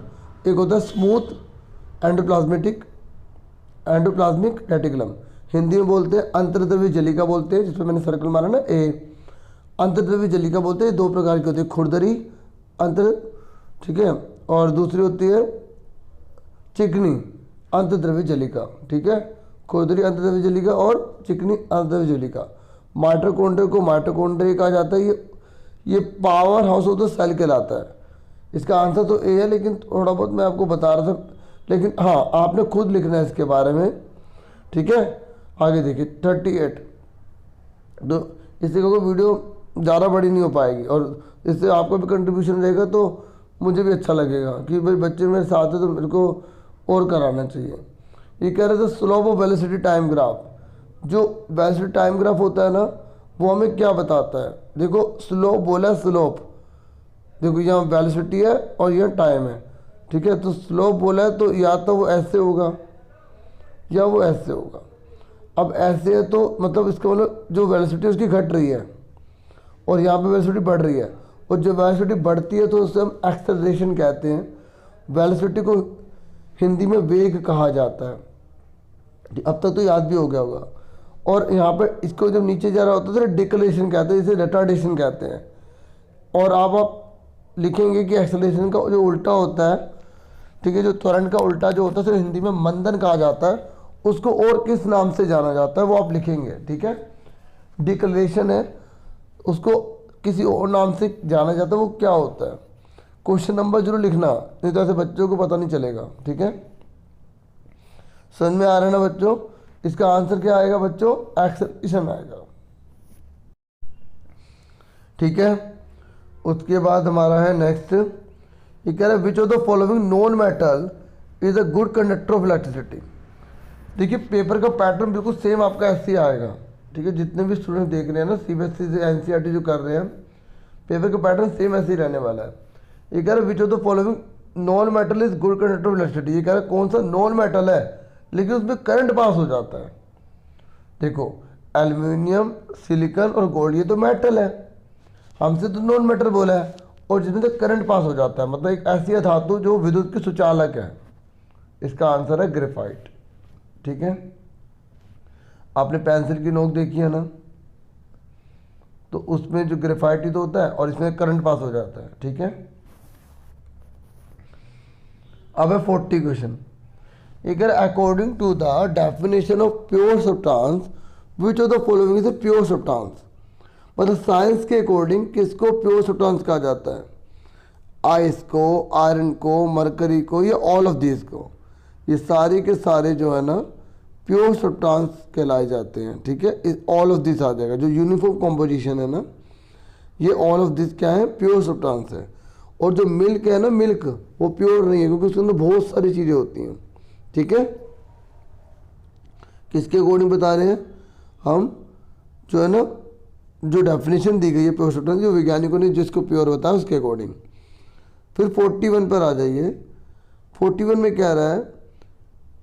एक होता है स्मूथ एंडोप्लाज्मिक रेटिकुलम। हिंदी में बोलते हैं अंतर्द्रव्य जलिका बोलते हैं, जिसमें मैंने सर्कल मारा ना ए, अंतर्द्रव्य जलिका बोलते हैं। 2 प्रकार की होती है, खुरदरी अंतर, ठीक है, और दूसरी होती है चिकनी अंतर्द्रव्य जलिका, ठीक है। खुरदरी अंतर्द्रव्य जलिका और चिकनी अंतर्द्रव्य जलिका। माइटोकॉन्ड्रिया को माइटोकॉन्ड्रिया कहा जाता है। ये powerhouse of the cell कहलाता है। इसका आंसर तो ए है, लेकिन थोड़ा बहुत मैं आपको बता रहा था, लेकिन हाँ आपने खुद लिखना है इसके बारे में, ठीक है। आगे देखिए 38। तो इससे कोई वीडियो ज़्यादा बड़ी नहीं हो पाएगी और इससे आपका भी कंट्रीब्यूशन रहेगा, तो मुझे भी अच्छा लगेगा कि भाई बच्चे मेरे साथ है तो मेरे को और कराना चाहिए। ये कह रहे थे slope of velocity time graph. जो वेलोसिटी टाइम ग्राफ होता है ना, वो हमें क्या बताता है। देखो स्लोप बोला है, स्लोप देखो यहाँ वेलोसिटी है और यहाँ टाइम है, ठीक है। तो स्लोप बोला है तो या तो वो ऐसे होगा या वो ऐसे होगा। अब ऐसे है तो मतलब इसका मतलब जो वेलोसिटी उसकी घट रही है और यहाँ पे वेलोसिटी बढ़ रही है, और जो वेलोसिटी बढ़ती है तो उसे हम एक्सेलरेशन कहते हैं। वेलोसिटी को हिंदी में वेग कहा जाता है। अब तक तो याद भी हो गया होगा। और यहाँ पे इसको जब नीचे जा रहा होता है तो डिक्लेरेशन कहते हैं, इसे रिटार्डेशन कहते हैं। और आप लिखेंगे कि एक्सेलरेशन का जो उल्टा होता है, ठीक है, जो त्वरण का उल्टा जो होता है उसे हिंदी में मंदन कहा जाता है। उसको और किस नाम से जाना जाता है वो आप लिखेंगे, ठीक है। डिक्लेरेशन है, उसको किसी और नाम से जाना जाता है, वो क्या होता है। क्वेश्चन नंबर जरूर लिखना, नहीं तो ऐसे बच्चों को पता नहीं चलेगा, ठीक है। समझ में आ रहा है ना बच्चों। इसका आंसर क्या आएगा बच्चों, एक्सेलरेशन आएगा, ठीक है। उसके बाद हमारा है नेक्स्ट, ये कह रहा है which of the following non metal is a good conductor of electricity. देखिए पेपर का पैटर्न बिल्कुल सेम आपका ऐसे ही आएगा, ठीक है। जितने भी स्टूडेंट देख रहे हैं ना सीबीएसई से एनसीईआरटी जो कर रहे हैं, पेपर का पैटर्न सेम ऐसे ही रहने वाला है। ये कह रहा है which of the following non metal is good conductor of electricity. ये कह रहा है कौन सा नॉन मेटल है लेकिन उसमें करंट पास हो जाता है। देखो एल्यूमिनियम, सिलिकॉन और गोल्ड ये तो मेटल है, हमसे तो नॉन मेटल बोला है, और जिसमें से करंट पास हो जाता है, मतलब एक ऐसी धातु जो विद्युत की सुचालक है। इसका आंसर है ग्रेफाइट, ठीक है। आपने पेंसिल की नोक देखी है ना, तो उसमें जो ग्रेफाइट ही तो होता है और इसमें करंट पास हो जाता है, ठीक है। अब है 40 क्वेश्चन। अगर according to the definition of pure substance which of the following is a pure substance. मतलब साइंस के अकॉर्डिंग किसको प्योर सब्सटेंस कहा जाता है, आइस को, आयरन को, मरकरी को, या ऑल ऑफ दिस को। ये सारे के सारे जो है ना प्योर सब्सटेंस कहलाए जाते हैं, ठीक है। ऑल ऑफ दिस आ जाएगा, जो यूनिफॉर्म कॉम्पोजिशन है ना, ये ऑल ऑफ दिस क्या है, प्योर सब्सटेंस है। और जो मिल्क है ना, मिल्क वो प्योर नहीं है क्योंकि उसके अंदर बहुत सारी चीज़ें होती हैं, ठीक है। किसके अकॉर्डिंग बता रहे हैं हम, जो है ना जो डेफिनेशन दी गई है प्योर सब्सटेंस, जो वैज्ञानिकों ने जिसको प्योर बताया उसके अकॉर्डिंग। फिर 41 पर आ जाइए। 41 में क्या रहा है,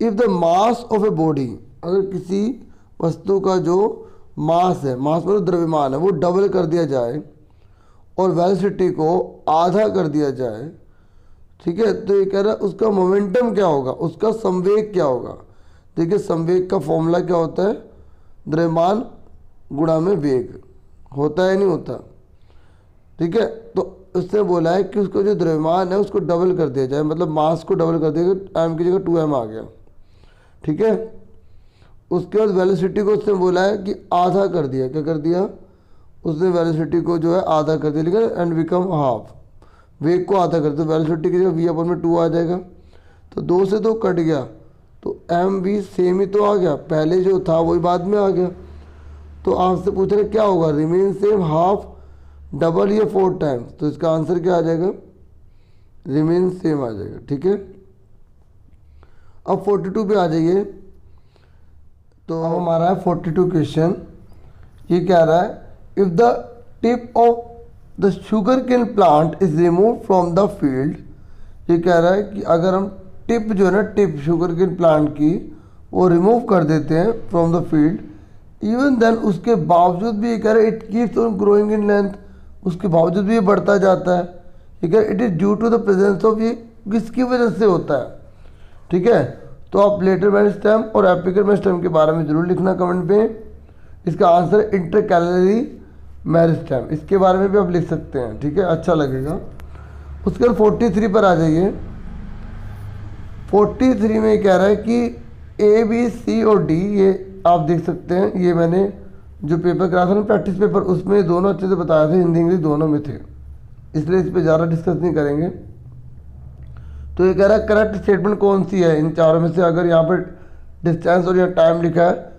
if the mass of a body, अगर किसी वस्तु का जो मास है, मास मतलब द्रव्यमान है, वो डबल कर दिया जाए और वेलोसिटी को आधा कर दिया जाए, ठीक है, तो ये कह रहा है उसका मोमेंटम क्या होगा, उसका संवेग क्या होगा। देखिए संवेग का फॉर्मूला क्या होता है, द्रव्यमान गुणा में वेग, होता है नहीं होता, ठीक है। तो उसने बोला है कि उसको जो द्रव्यमान है उसको डबल कर दिया जाए, मतलब मास को डबल कर दिया, एम की जगह 2m आ गया, ठीक है। उसके बाद वेलोसिटी को उसने बोला है कि आधा कर दिया, क्या कर दिया उसने, वेलोसिटी को जो है आधा कर दिया, लेकिन एंड बिकम हाफ, वेग को आधा कर दिया, वेलोसिटी की जगह v/2 आ जाएगा। तो 2 से 2 कट गया, तो एम भी सेम ही तो आ गया, पहले जो था वही बाद में आ गया। तो आपसे पूछ रहे क्या होगा, रिमेन सेम, हाफ, डबल या 4 टाइम्स। तो इसका आंसर क्या आ जाएगा, रिमेन सेम आ जाएगा, ठीक है। अब 42 पे आ जाइए। तो अब हमारा है 42 क्वेश्चन। ये कह रहा है if the tip of the sugarcane plant is remove from the field. ये कह रहा है कि अगर हम टिप जो है ना, टिप शुगर केन प्लांट की वो रिमूव कर देते हैं from the field, even then उसके बावजूद भी ये कह रहा है it keeps on growing in length, उसके बावजूद भी ये बढ़ता जाता है। ठीक है, it is due to the presence of, ये किसकी वजह से होता है, ठीक है। तो आप लेटर मेरिस्टेम और एपिकल मेरिस्टेम के बारे में जरूर लिखना कमेंट पे। इसका आंसर इंटरकैलरी मेरिस्टेम, इसके बारे में भी आप लिख सकते हैं, ठीक है, अच्छा लगेगा। उसके बाद 43 पर आ जाइए। 43 में कह रहा है कि ए बी सी और डी, ये आप देख सकते हैं, ये मैंने जो पेपर कराया था ना प्रैक्टिस पेपर, उसमें दोनों अच्छे से बताया था, हिंदी इंग्लिश दोनों में थे, इसलिए इस पर ज़्यादा डिस्कस नहीं करेंगे। तो ये कह रहा है करेक्ट स्टेटमेंट कौन सी है इन चारों में से, अगर यहाँ पर डिस्टेंस और यहाँ टाइम लिखा है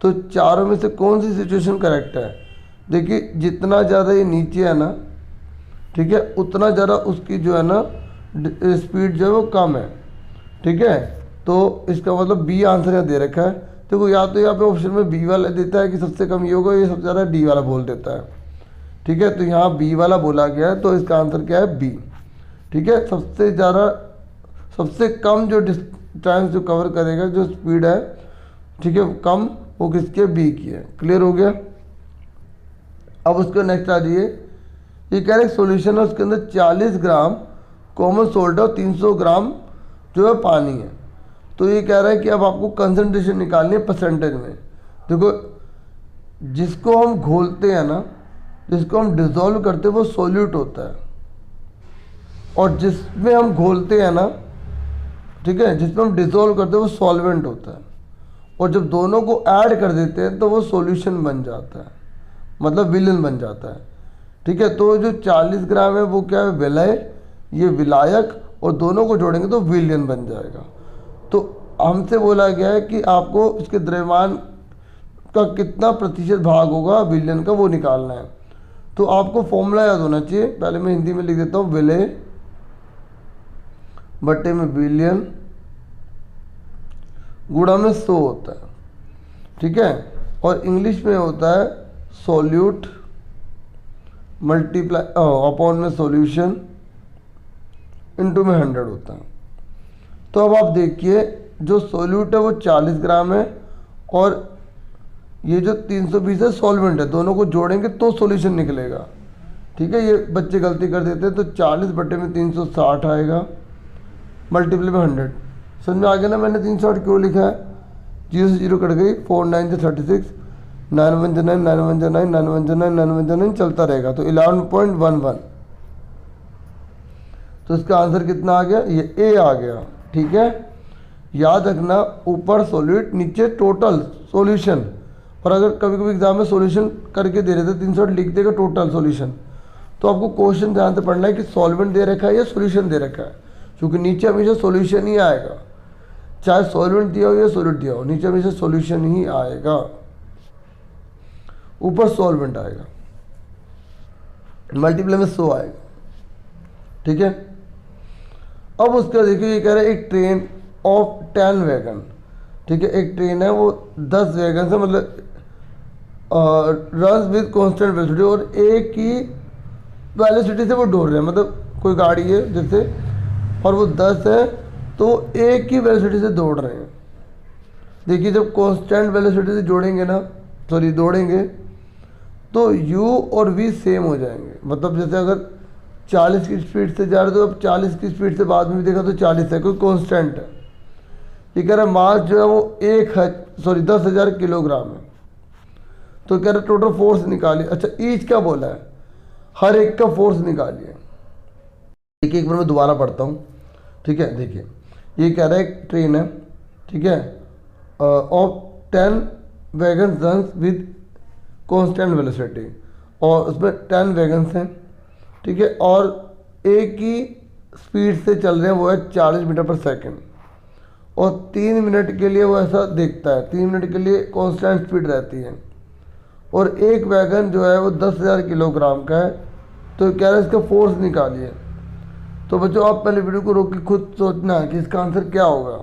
तो चारों में से कौन सी सिचुएशन करेक्ट है। देखिए जितना ज़्यादा ये नीचे है ना, ठीक है, उतना ज़्यादा उसकी जो है ना स्पीड जो है वो कम है, ठीक है। तो इसका मतलब बी आंसर यहाँ दे रखा है, देखो या तो यहाँ पे ऑप्शन में बी वाला देता है कि सबसे कम ये होगा, ये सबसे ज़्यादा डी वाला बोल देता है। ठीक है, तो यहाँ बी वाला बोला गया है, तो इसका आंसर क्या है? बी। ठीक है, सबसे ज़्यादा सबसे कम जो डिस्टेंस जो कवर करेगा, जो स्पीड है, ठीक है, कम, वो किसके? बी की है। क्लियर हो गया। अब उसके नेक्स्ट आ जाइए, ये कह रहे हैं सॉल्यूशन है, उसके अंदर 40 ग्राम कॉमन सोल्ट और 300 ग्राम जो है पानी है। तो ये कह रहा है कि अब आपको कंसंट्रेशन निकालनी है परसेंटेज में। देखो, जिसको हम घोलते हैं ना, जिसको हम डिज़ोल्व करते हैं, वो सोल्यूट होता है, और जिसमें हम घोलते हैं ना, ठीक है, जिसमें हम डिज़ोल्व करते हैं, वो सॉल्वेंट होता है। और जब दोनों को ऐड कर देते हैं तो वो सॉल्यूशन बन जाता है, मतलब विलेन बन जाता है। ठीक है, तो जो 40 ग्राम है वो क्या है? विलय, ये विलायक, और दोनों को जोड़ेंगे तो विलियन बन जाएगा। तो हमसे बोला गया है कि आपको इसके द्रव्यमान का कितना प्रतिशत भाग होगा विलियन का, वो निकालना है। तो आपको फॉर्मूला याद होना चाहिए। पहले मैं हिंदी में लिख देता हूँ, विलय बटे में विलियन गुणा में 100 होता है। ठीक है, और इंग्लिश में होता है सोल्यूट मल्टीप्लाई अपॉन में सॉल्यूशन इनटू में 100 होता है। तो अब आप देखिए, जो सोल्यूट है वो 40 ग्राम है, और ये जो 320 है सॉल्वेंट है, दोनों को जोड़ेंगे तो सॉल्यूशन निकलेगा। ठीक है, ये बच्चे गलती कर देते हैं, तो 40 बटे में 360 आएगा, मल्टीप्लाई में 100। समझ में आ गया ना मैंने 360 क्यों लिखा है? 0 से 0 कट गई, 4 9 से 36, 9 1 9 9 1 9 9 1 9 9 1 9 चलता रहेगा, तो 11.11। तो इसका आंसर कितना आ गया? ये ए आ गया। ठीक है, याद रखना, ऊपर सॉल्यूट, नीचे टोटल सॉल्यूशन। और अगर कभी कभी एग्जाम में सॉल्यूशन करके दे रहे थे, 360 लिख देगा टोटल सॉल्यूशन, तो आपको क्वेश्चन ध्यान से पढ़ना है कि सॉल्वेंट दे रखा है या सॉल्यूशन दे रखा है, क्योंकि नीचे हमेशा सॉल्यूशन ही आएगा। चाहे सॉल्वेंट दिया हो या सॉल्यूट दिया हो, नीचे हमेशा सॉल्यूशन ही आएगा, ऊपर सॉल्वेंट आएगा, मल्टीप्लाई में 100 आएगा। ठीक है, अब उसका देखिए, ये कह रहा है एक ट्रेन ऑफ 10 वैगन। ठीक है, एक ट्रेन है, वो 10 वैगन से, मतलब रन विद कॉन्स्टेंट वेलोसिटी, और एक ही वेलोसिटी से वो दौड़ रहे हैं। मतलब कोई गाड़ी है जैसे, और वो 10 है, तो एक ही वेलोसिटी से दौड़ रहे हैं। देखिए, जब कांस्टेंट वेलोसिटी से जोड़ेंगे ना, सॉरी दौड़ेंगे, तो u और v सेम हो जाएंगे। मतलब जैसे अगर 40 की स्पीड से जा रहे तो अब 40 की स्पीड से बाद में भी देखा तो 40 है, कोई कांस्टेंट है। ये कह रहा है मास जो है वो 10,000 किलोग्राम है। तो कह रहा है टोटल फोर्स निकालिए। अच्छा, ईच क्या बोला है? हर एक का फोर्स निकालिए। देखिए, एक बार मैं दोबारा पढ़ता हूँ। ठीक है, देखिए, ये कह रहा है एक ट्रेन है, ठीक है, of 10 wagon runs with constant velocity, और उसमें 10 वैगन्स हैं। ठीक है, और एक ही स्पीड से चल रहे हैं, वो है 40 मीटर पर सेकंड, और 3 मिनट के लिए वो ऐसा देखता है, 3 मिनट के लिए कांस्टेंट स्पीड रहती है, और एक वैगन जो है वो 10,000 किलोग्राम का है। तो कह रहा है इसका फोर्स निकालिए। तो बच्चों, आप पहले वीडियो को रोक के खुद सोचना है कि इसका आंसर क्या होगा।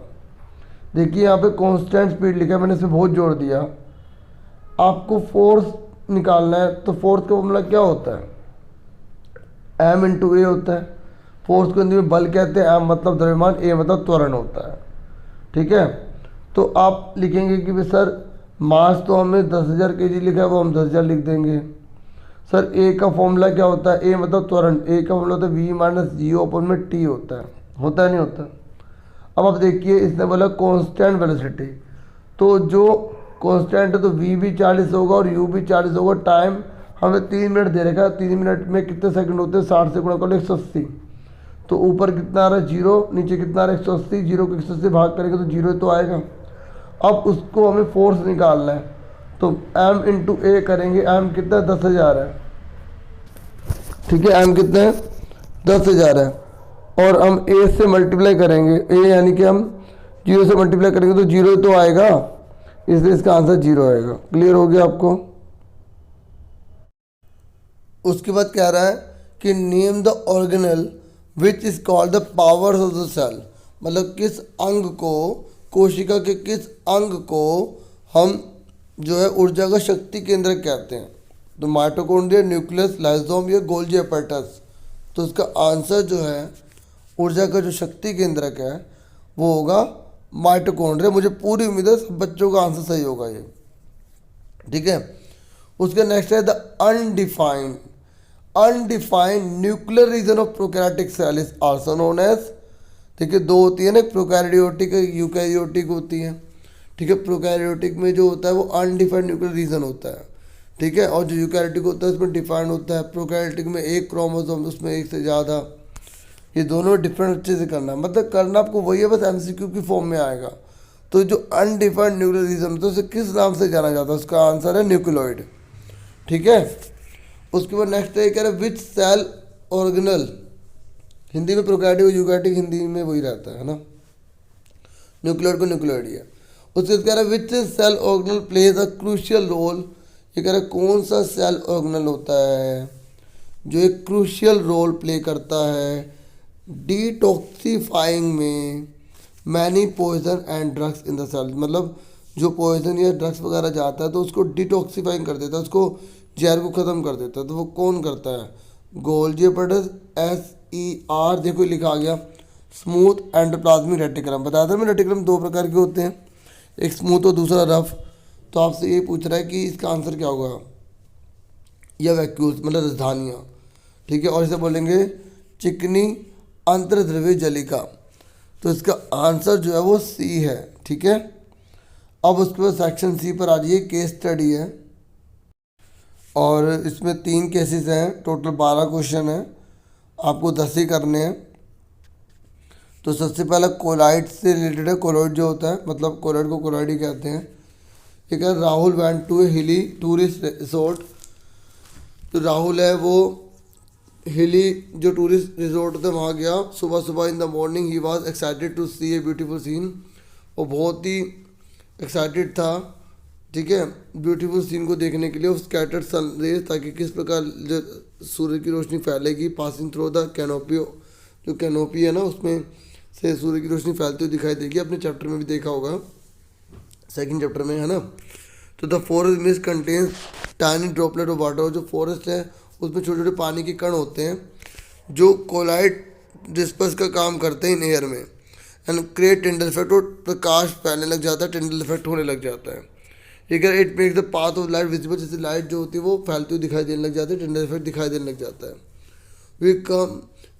देखिए, यहाँ पे कांस्टेंट स्पीड लिखा है, मैंने इसमें बहुत जोर दिया। आपको फोर्स निकालना है, तो फोर्स का फॉर्मूला क्या होता है? m इंटू ए होता है। फोर्स को हिंदी में बल कहते हैं, m मतलब द्रव्यमान, a मतलब त्वरण होता है। ठीक है, तो आप लिखेंगे कि भाई सर मास तो हमें 10,000 kg लिखा है, वो हम 10,000 लिख देंगे। सर ए का फॉर्मूला क्या होता है? ए मतलब त्वरण, ए का फॉर्मूला होता है v माइनस जीओ अपन में टी होता है नहीं होता? अब आप देखिए, इसने बोला कांस्टेंट वेलोसिटी, तो जो कांस्टेंट है तो v भी 40 होगा और u भी 40 होगा। टाइम हमें 3 मिनट दे रखा है, 3 मिनट में कितने सेकंड होते हैं? 60 से गुणा कर लो 180। तो ऊपर कितना आ रहा है? 0, नीचे कितना आ रहा है? 180। 0 को 180 से भाग करेंगे तो 0 तो आएगा। अब उसको हमें फोर्स निकालना है, तो m इंटू ए करेंगे। m कितना है? 10,000 है। ठीक है, m कितना है? 10,000 है, और हम a से मल्टीप्लाई करेंगे, a यानी कि हम 0 से मल्टीप्लाई करेंगे तो 0 तो आएगा, इसलिए इसका आंसर 0 आएगा। क्लियर हो गया आपको? उसके बाद कह रहा है कि name the organelle which is called the powers of the cell, मतलब किस अंग को, कोशिका के किस अंग को हम जो है ऊर्जा का शक्ति केंद्र कहते हैं। तो माइटोकॉन्ड्रिया, न्यूक्लियस, लाइसोम या गोल्जी एपेटस। तो इसका आंसर जो है ऊर्जा का जो शक्ति केंद्रक है वो होगा माइटोकॉन्ड्रिया। मुझे पूरी उम्मीद है सब बच्चों का आंसर सही होगा ये, ठीक है। उसका नेक्स्ट है the undefined. Undefined nuclear region of prokaryotic cell is also known as, ठीक है, दो होती है ना, प्रोकैरियोटिक यूकैरियोटिक होती है, ठीक है। प्रोकैरियोटिक में जो होता है वो अनडिफाइंड न्यूक्लियर रीजन होता है, ठीक है, और जो यूकैरियोटिक होता है उसमें डिफाइंड होता है। प्रोकैरियोटिक में एक क्रोमोसोम, उसमें एक से ज़्यादा, ये दोनों डिफरेंट अच्छे से करना, मतलब करना आपको वही है, बस एमसीक्यू की फॉर्म में आएगा। तो जो अनडिफाइंड न्यूक्लियर रीजन होता है उसे किस नाम से जाना जाता है, उसका आंसर है न्यूक्लियोइड, ठीक है। उसके बाद नेक्स्ट है कह रहे विच सेल ऑर्गेनल, हिंदी में प्रोकैरियोटिक और यूकैरियोटिक हिंदी में वही रहता है ना, न्यूक्लियोइड को न्यूक्लियोइड ही है। उसके बाद कह रहा है which cell organelle plays a crucial role, ये कह रहा है कौन सा सेल ऑर्गेनल होता है जो एक क्रूशियल रोल प्ले करता है डिटॉक्सिफाइंग में many poison and drugs in the cell. मतलब जो पॉइजन या ड्रग्स वगैरह जाता है तो उसको डिटॉक्सिफाइंग कर देता है, उसको जहर को ख़त्म कर देता है। तो वो कौन करता है, गोल्जी एपेटस, SER, देखो लिखा आ गया, स्मूथ एंडोप्लाज्मिक रेटिकुलम। बताया था मैं रेटिकुलम दो प्रकार के होते हैं, एक स्मूथ और दूसरा रफ। तो आपसे ये पूछ रहा है कि इसका आंसर क्या होगा, या वैक्यूल्स मतलब राजधानियाँ, ठीक है, और इसे बोलेंगे चिकनी अंतर्द्रव्य जलिका। तो इसका आंसर जो है वो C है, ठीक है। अब उसके बाद सेक्शन C पर आ जाइए, केस स्टडी है और इसमें 3 केसेस हैं, टोटल 12 क्वेश्चन हैं, आपको 10 ही करने हैं। तो सबसे पहला कोलाइड से रिलेटेड है। कोलाइड जो होता है, मतलब कोलाइड को कोलाइड ही कहते हैं। एक है राहुल वेंट टू ए हिली टूरिस्ट रिसोर्ट। तो राहुल है वो हिली जो टूरिस्ट रिजॉर्ट था वहाँ गया। सुबह सुबह इन द मॉर्निंग ही was excited to see a beautiful scene. वो बहुत ही एक्साइटेड था, ठीक है, ब्यूटीफुल सीन को देखने के लिए। उस स्कैटर्ड सन रेज, ताकि किस प्रकार जो सूर्य की रोशनी फैलेगी, पासिंग थ्रू द कैनोपी, जो कैनोपी है ना उसमें से सूर्य की रोशनी फैलती हुई दिखाई देगी। अपने चैप्टर में भी देखा होगा, सेकंड चैप्टर में, है ना। तो the forest mist contains tiny droplet of water. जो फॉरेस्ट है उसमें छोटे छोटे पानी के कण होते हैं जो कोलाइड डिस्पर्स का काम करते हैं इन एयर में, एंड क्रिएट टिंडल इफेक्ट, और प्रकाश फैलने लग जाता है, टिंडल इफेक्ट होने लग जाता है। ठीक है, it makes the path of light visible, जैसे लाइट जो होती है वो फैलती हुई दिखाई देने लग जाती है, टिंडल इफेक्ट दिखाई देने लग जाता है।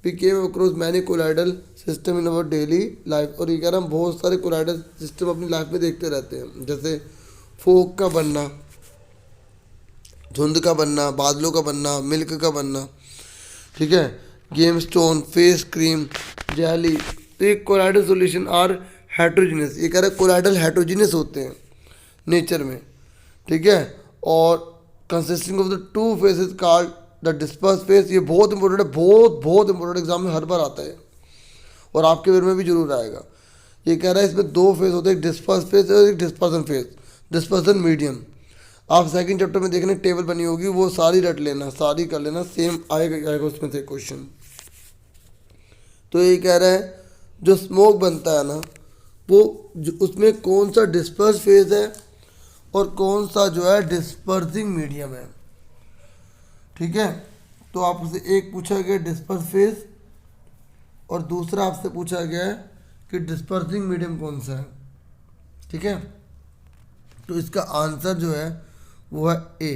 We came across many colloidal system in our daily life. और ये कह रहा हम बहुत सारे कोलाइडल सिस्टम अपनी लाइफ में देखते रहते हैं, जैसे फोक का बनना, धुंध का बनना, बादलों का बनना, मिल्क का बनना, ठीक है, game stone, face cream, jelly. तो ये कोलाइडल सॉल्यूशन आर हेट्रोजीनियस। ये कह रहा है कोलाइडल हेट्रोजीनियस होते हैं नेचर में, ठीक है, और consisting of the two faces called the disperse phase. ये बहुत इंपॉर्टेंट है, बहुत इंपॉर्टेंट, एग्जाम में हर बार आता है और आपके बारे में भी जरूर आएगा। ये कह रहा है इसमें 2 फेस होते हैं, एक डिस्पर्स फेस और एक डिस्पर्सन फेस, डिस्पर्सन मीडियम। आप सेकंड चैप्टर में देखने टेबल बनी होगी, वो सारी रट लेना, सारी कर लेना, सेम आएगा उसमें से क्वेश्चन। तो ये कह रहा है जो स्मोक बनता है ना, वो उसमें कौन सा डिस्पर्स फेज है और कौन सा जो है डिस्पर्सिंग मीडियम है, ठीक है। तो आपसे एक पूछा गया डिस्पर्स फेज और दूसरा आपसे पूछा गया है कि डिस्पर्सिंग मीडियम कौन सा है, ठीक है। तो इसका आंसर जो है वो है ए,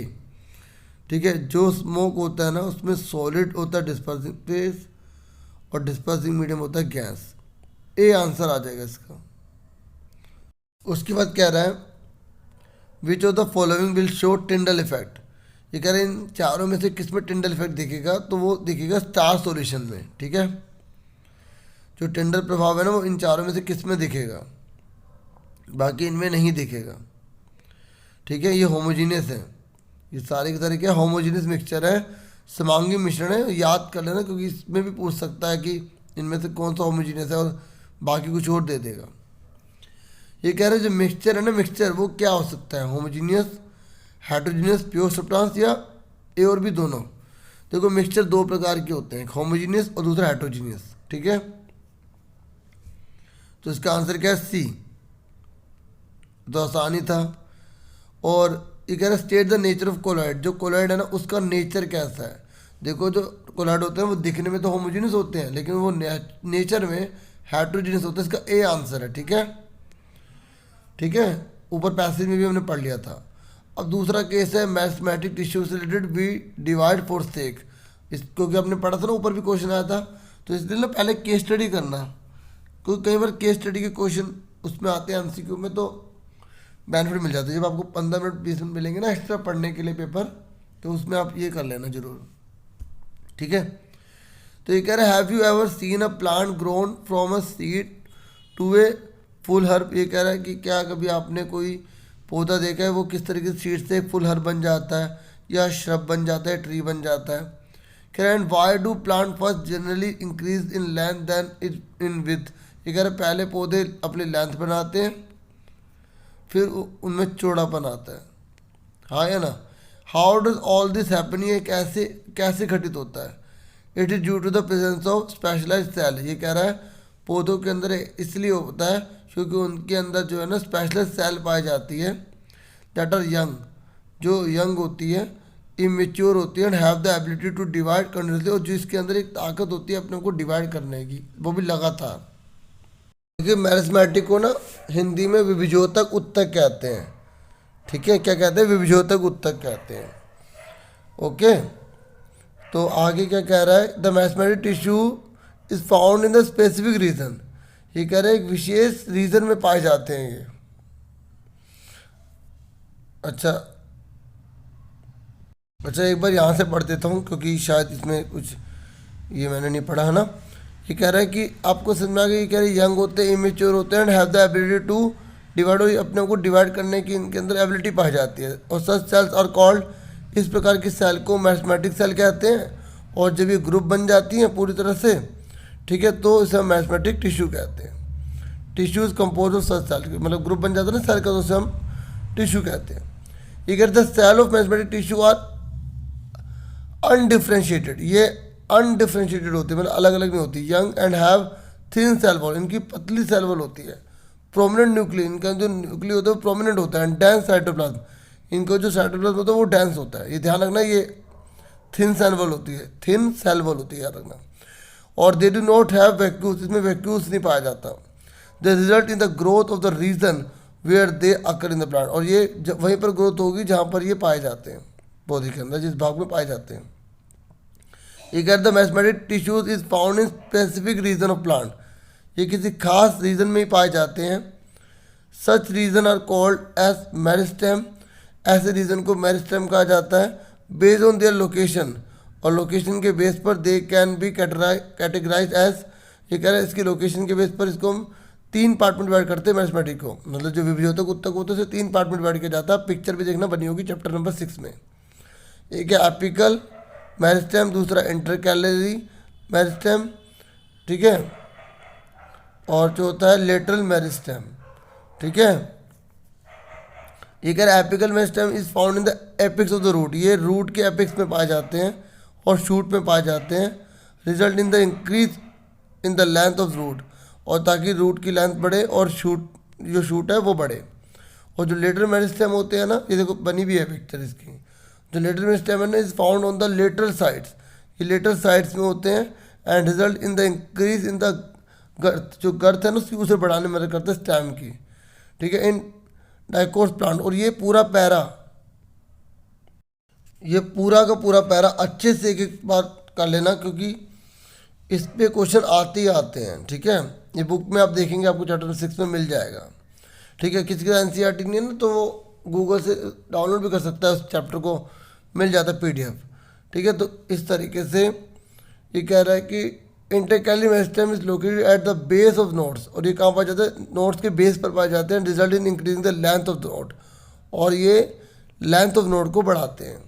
ठीक है। जो स्मोक होता है ना उसमें सॉलिड होता है डिस्पर्सिंग फेज और डिस्पर्सिंग मीडियम होता है गैस। ए आंसर आ जाएगा इसका। उसके बाद कह रहा है which of the following will show Tyndall effect. ये कह रहे हैं इन चारों में से किस में टिंडल इफेक्ट दिखेगा, तो वो दिखेगा स्टार सॉल्यूशन में, ठीक है। जो टिंडल प्रभाव है ना वो इन चारों में से किस में दिखेगा, बाकी इनमें नहीं दिखेगा, ठीक है। ये होमोजीनियस है, ये सारे के सारे क्या होमोजीनियस मिक्सचर है, समांगी मिश्रण है, याद कर लेना क्योंकि इसमें भी पूछ सकता है कि इनमें से कौन सा होमोजीनियस है और बाकी कुछ और दे देगा। ये कह रहे हैं जो मिक्सचर है ना, मिक्सचर वो क्या हो सकता है, होमोजीनियस, हेट्रोजीनियस, प्योर सब्सटेंस या ए और बी दोनों। देखो मिक्सचर 2 प्रकार के होते हैं, एक होमोजीनियस और दूसरा हेट्रोजीनियस, ठीक है। तो इसका आंसर क्या है सी। तो आसानी था, और ये कह रहा है state the nature of colloid, जो कोलॉइड है ना उसका नेचर कैसा है। देखो जो कोलॉइड होते हैं वो दिखने में तो होमोजीनियस होते हैं, लेकिन वो नेचर में हेट्रोजीनियस होता है। इसका ए आंसर है, ठीक है, ठीक है। ऊपर पैसेज में भी हमने पढ़ लिया था। अब दूसरा केस है मैथमेटिक टिश्यू से related, we divide for sake. इस क्योंकि आपने पढ़ा था ना, ऊपर भी क्वेश्चन आया था, तो इसलिए ना पहले केस स्टडी करना, क्योंकि कई बार केस स्टडी के क्वेश्चन उसमें आते हैं एमसीक्यू में, तो बेनिफिट मिल जाता है। जब आपको 15 मिनट 20 मिनट मिलेंगे ना एक्स्ट्रा पढ़ने के लिए पेपर, तो उसमें आप ये कर लेना जरूर, ठीक है। तो ये कह रहा है have you ever seen a plant grown from a seed to a full herb. ये कह रहा है कि क्या कभी आपने कोई पौधा देखा है वो किस तरीके से सीड से फुल हर्ब बन जाता है, या श्रब बन जाता है, ट्री बन जाता है। कह रहा है and why do plant first generally increase in length then in with. ये कह रहा है पहले पौधे अपनी लेंथ बनाते हैं, फिर उनमें चौड़ापन आता है, हाँ या ना। How does all this happen, ये कैसे कैसे घटित होता है। It is due to the presence of specialised cell. ये कह रहा है पौधों के अंदर इसलिए होता है क्योंकि उनके अंदर जो है ना स्पेशलाइज्ड सेल पाई जाती है, दैट आर यंग, जो यंग होती है, इमेच्योर होती है, and have the ability to divide continuously, और जिसके अंदर एक ताकत होती है अपने को डिवाइड करने की, वो भी लगातार। देखिए मैरिस्मेटिक को ना हिंदी में विभिजोतक उत्तक कहते हैं, ठीक है। क्या कहते हैं, विभिजोतक उत्तक कहते हैं, ओके। तो आगे क्या कह रहा है, the meristematic tissue is found in the specific region. ये कह रहे हैं एक विशेष रीजन में पाए जाते हैं ये, अच्छा अच्छा। एक बार यहाँ से पढ़ देता हूँ क्योंकि शायद इसमें कुछ ये मैंने नहीं पढ़ा है ना। ये कह रहा है कि आपको समझ में आ गया। ये कह रहे हैं यंग होते हैं, इमेच्योर होते हैं, and have the ability to divide, अपने को डिवाइड करने की इनके अंदर एबिलिटी पाई जाती है। और सच सेल्स आर कॉल्ड, इस प्रकार की सेल को मैथमेटिक सेल कहते हैं। और जब ये ग्रुप बन जाती हैं पूरी तरह से, ठीक है, तो इसे हम मैथमेटिक टिश्यू कहते हैं। Tissue is compose of such cell, मतलब ग्रुप बन जाता है ना सेल का, तो उसे हम टिश्यू कहते हैं। ये कहते हैं cell of mathematic tissue are undifferentiated, ये अनडिफ्रेंशिएटेड होती है, मतलब अलग अलग नहीं होती। Young and have thin cell wall, इनकी पतली सेल वॉल होती है। प्रोमिनेंट न्यूक्लिय, इनका जो न्यूक्लिय होता है वो प्रोमिनेंट होता है। एंड डेंस साइटोप्लाज्म, इनका जो साइटोप्लाज्म होता है वो डेंस होता है। ये ध्यान रखना, ये थिन सेल वॉल होती है, थिन सेल वॉल होती है, याद रखना। और they do not have vacuoles, इसमें वैक्यूल्स नहीं पाया जाता। They result in the growth of the region where they occur in the plant, और ये वहीं पर ग्रोथ होगी जहाँ पर ये पाए जाते हैं पौधे के अंदर, जिस भाग में पाए जाते हैं। ये कहते हैं meristematic tissues is found in specific region of plant, ये किसी खास रीजन में ही पाए जाते हैं। Such region are called as meristem, ऐसे रीजन को मेरिस्टेम कहा जाता है। बेस्ड ऑन देयर लोकेशन, और लोकेशन के बेस पर they can be categorise as. ये कह रहे हैं इसकी लोकेशन के बेस पर इसको हम 3 पार्ट में डिवाइड करते हैं मैथमेटिक को, मतलब जो विभिजोतक उत्तक होते हैं उसे 3 पार्ट में डिवाइड किया जाता है। पिक्चर भी देखना बनी होगी चैप्टर नंबर 6 में। एक है एपिकल मेरिस्टेम, दूसरा इंटरकैलरी मेरिस्टेम, ठीक है, और जो होता है लेटरल मेरिस्टेम, ठीक है। ये कह रहा है apical meristem is found in the apex of the root, ये रूट के एपिक्स में पाए जाते हैं और शूट में पाए जाते हैं। Result in the increase in the length of root, और ताकि रूट की लेंथ बढ़े और शूट जो शूट है वो बढ़े। और जो लेटरल मेरिस्टेम होते हैं ना, ये देखो बनी भी है पिक्चर इसकी, जो लेटरल मेरिस्टेम है ना is found on the lateral sides, ये लेटरल साइड्स में होते हैं। And result in the increase in the girth, जो गर्थ है ना उसकी उसे बढ़ाने में मदद करते हैं स्टेम की, ठीक है, इन डाइकोट प्लांट। और ये पूरा पैरा, ये पूरा का पूरा पैरा अच्छे से एक एक बार कर लेना, क्योंकि इस पे क्वेश्चन आते ही आते हैं, ठीक है। ये बुक में आप देखेंगे, आपको चैप्टर 6 में मिल जाएगा, ठीक है। किसी का एनसीईआरटी नहीं है ना, तो वो गूगल से डाउनलोड भी कर सकता है, उस चैप्टर को मिल जाता है पीडीएफ, ठीक है। तो इस तरीके से ये कह रहा है कि intercalary meristem is located at the base of nodes, और ये कहाँ पाए जाते हैं, नोट्स के बेस पर पाए जाते हैं। Result in increasing the length of the note, और ये लेंथ ऑफ नोट को बढ़ाते हैं।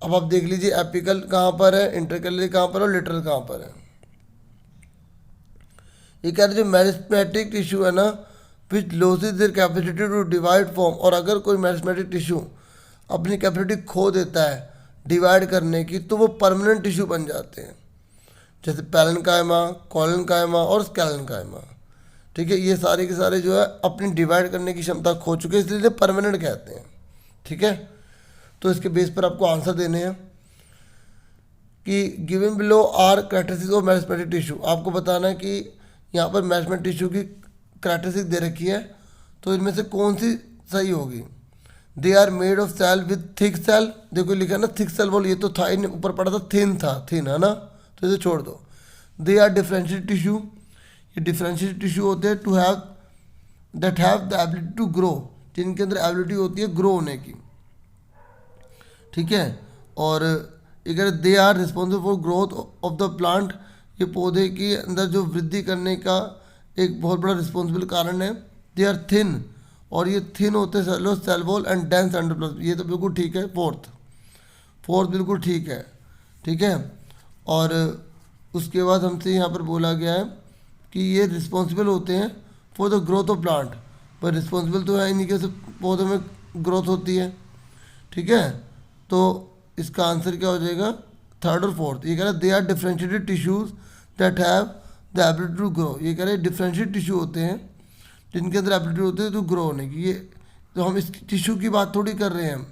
अब आप देख लीजिए एपिकल कहाँ पर है, इंटरकैलरी कहाँ पर है, और लेटरल कहाँ पर है। ये कह रहे जो मैरिस्मेटिक टिश्यू है ना which loses their capacity to divide form, और अगर कोई मैरिस्मेटिक टिश्यू अपनी कैपेसिटी खो देता है डिवाइड करने की, तो वो परमानेंट टिश्यू बन जाते हैं, जैसे पैरेन्काइमा, कोलेनकाइमा और स्केलेनकाइमा, ठीक है। ये सारे के सारे जो है अपनी डिवाइड करने की क्षमता खो चुके हैं, इसलिए परमानेंट कहते हैं, ठीक है। तो इसके बेस पर आपको आंसर देने हैं कि given below are characteristics of meristematic tissue. आपको बताना है कि यहाँ पर मेरिस्टेमेटिक टिश्यू की कैरेक्टरिस्टिक दे रखी है, तो इनमें से कौन सी सही होगी। They are made of cell with thick cell, देखो लिखा ना थिक सेल बोल, ये तो था ही ऊपर पड़ा था थिन था, थिन है ना, तो इसे छोड़ दो। दे आर डिफरेंशिएटेड टिश्यू, ये डिफरेंशिएटेड टिश्यू होते हैं to have that have the ability to grow, जिनके अंदर एबिलिटी होती है ग्रो होने की, ठीक है। और अगर they are responsible for growth of the plant, ये पौधे के अंदर जो वृद्धि करने का एक बहुत बड़ा रिस्पॉन्सिबल कारण है। दे आर थिन, और ये थिन होते हैं cellulose cell wall and dense endoplasm, ये तो बिल्कुल ठीक है। फोर्थ बिल्कुल ठीक है, ठीक है। और उसके बाद हमसे यहाँ पर बोला गया है कि ये रिस्पॉन्सिबल होते हैं for the growth of plant, पर रिस्पॉन्सिबल तो है इन्हीं के से पौधों में ग्रोथ होती है, ठीक है। तो इसका आंसर क्या हो जाएगा, थर्ड और फोर्थ। ये कह रहा है they are differentiated tissues that have the ability to grow, ये कह रहे हैं डिफरेंशिएटेड टिश्यू होते हैं जिनके अंदर एबिलिटी होती है तो ग्रो होने की। ये तो हम इस टिश्यू की बात थोड़ी कर रहे हैं,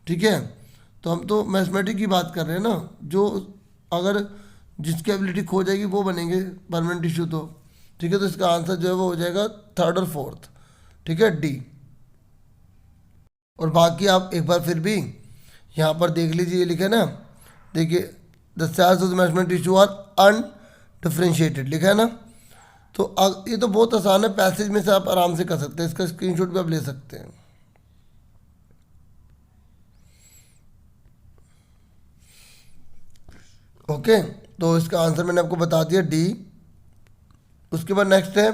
ठीक है। तो हम तो मैथमेटिक की बात कर रहे हैं ना, जो अगर जिसकी एबिलिटी खो जाएगी वो बनेंगे परमानेंट टिश्यू, तो ठीक है। तो इसका आंसर जो है वो हो जाएगा थर्ड और फोर्थ, ठीक है, डी। और बाकी आप एक बार फिर भी यहाँ पर देख लीजिए, ये लिखा है ना, देखिए the cells of the mathematic tissue are undifferentiated लिखा है ना। तो ये तो बहुत आसान है, पैसेज में से आप आराम से कर सकते हैं, इसका स्क्रीनशॉट भी आप ले सकते हैं। ओके, तो इसका आंसर मैंने आपको बता दिया डी। उसके बाद नेक्स्ट है,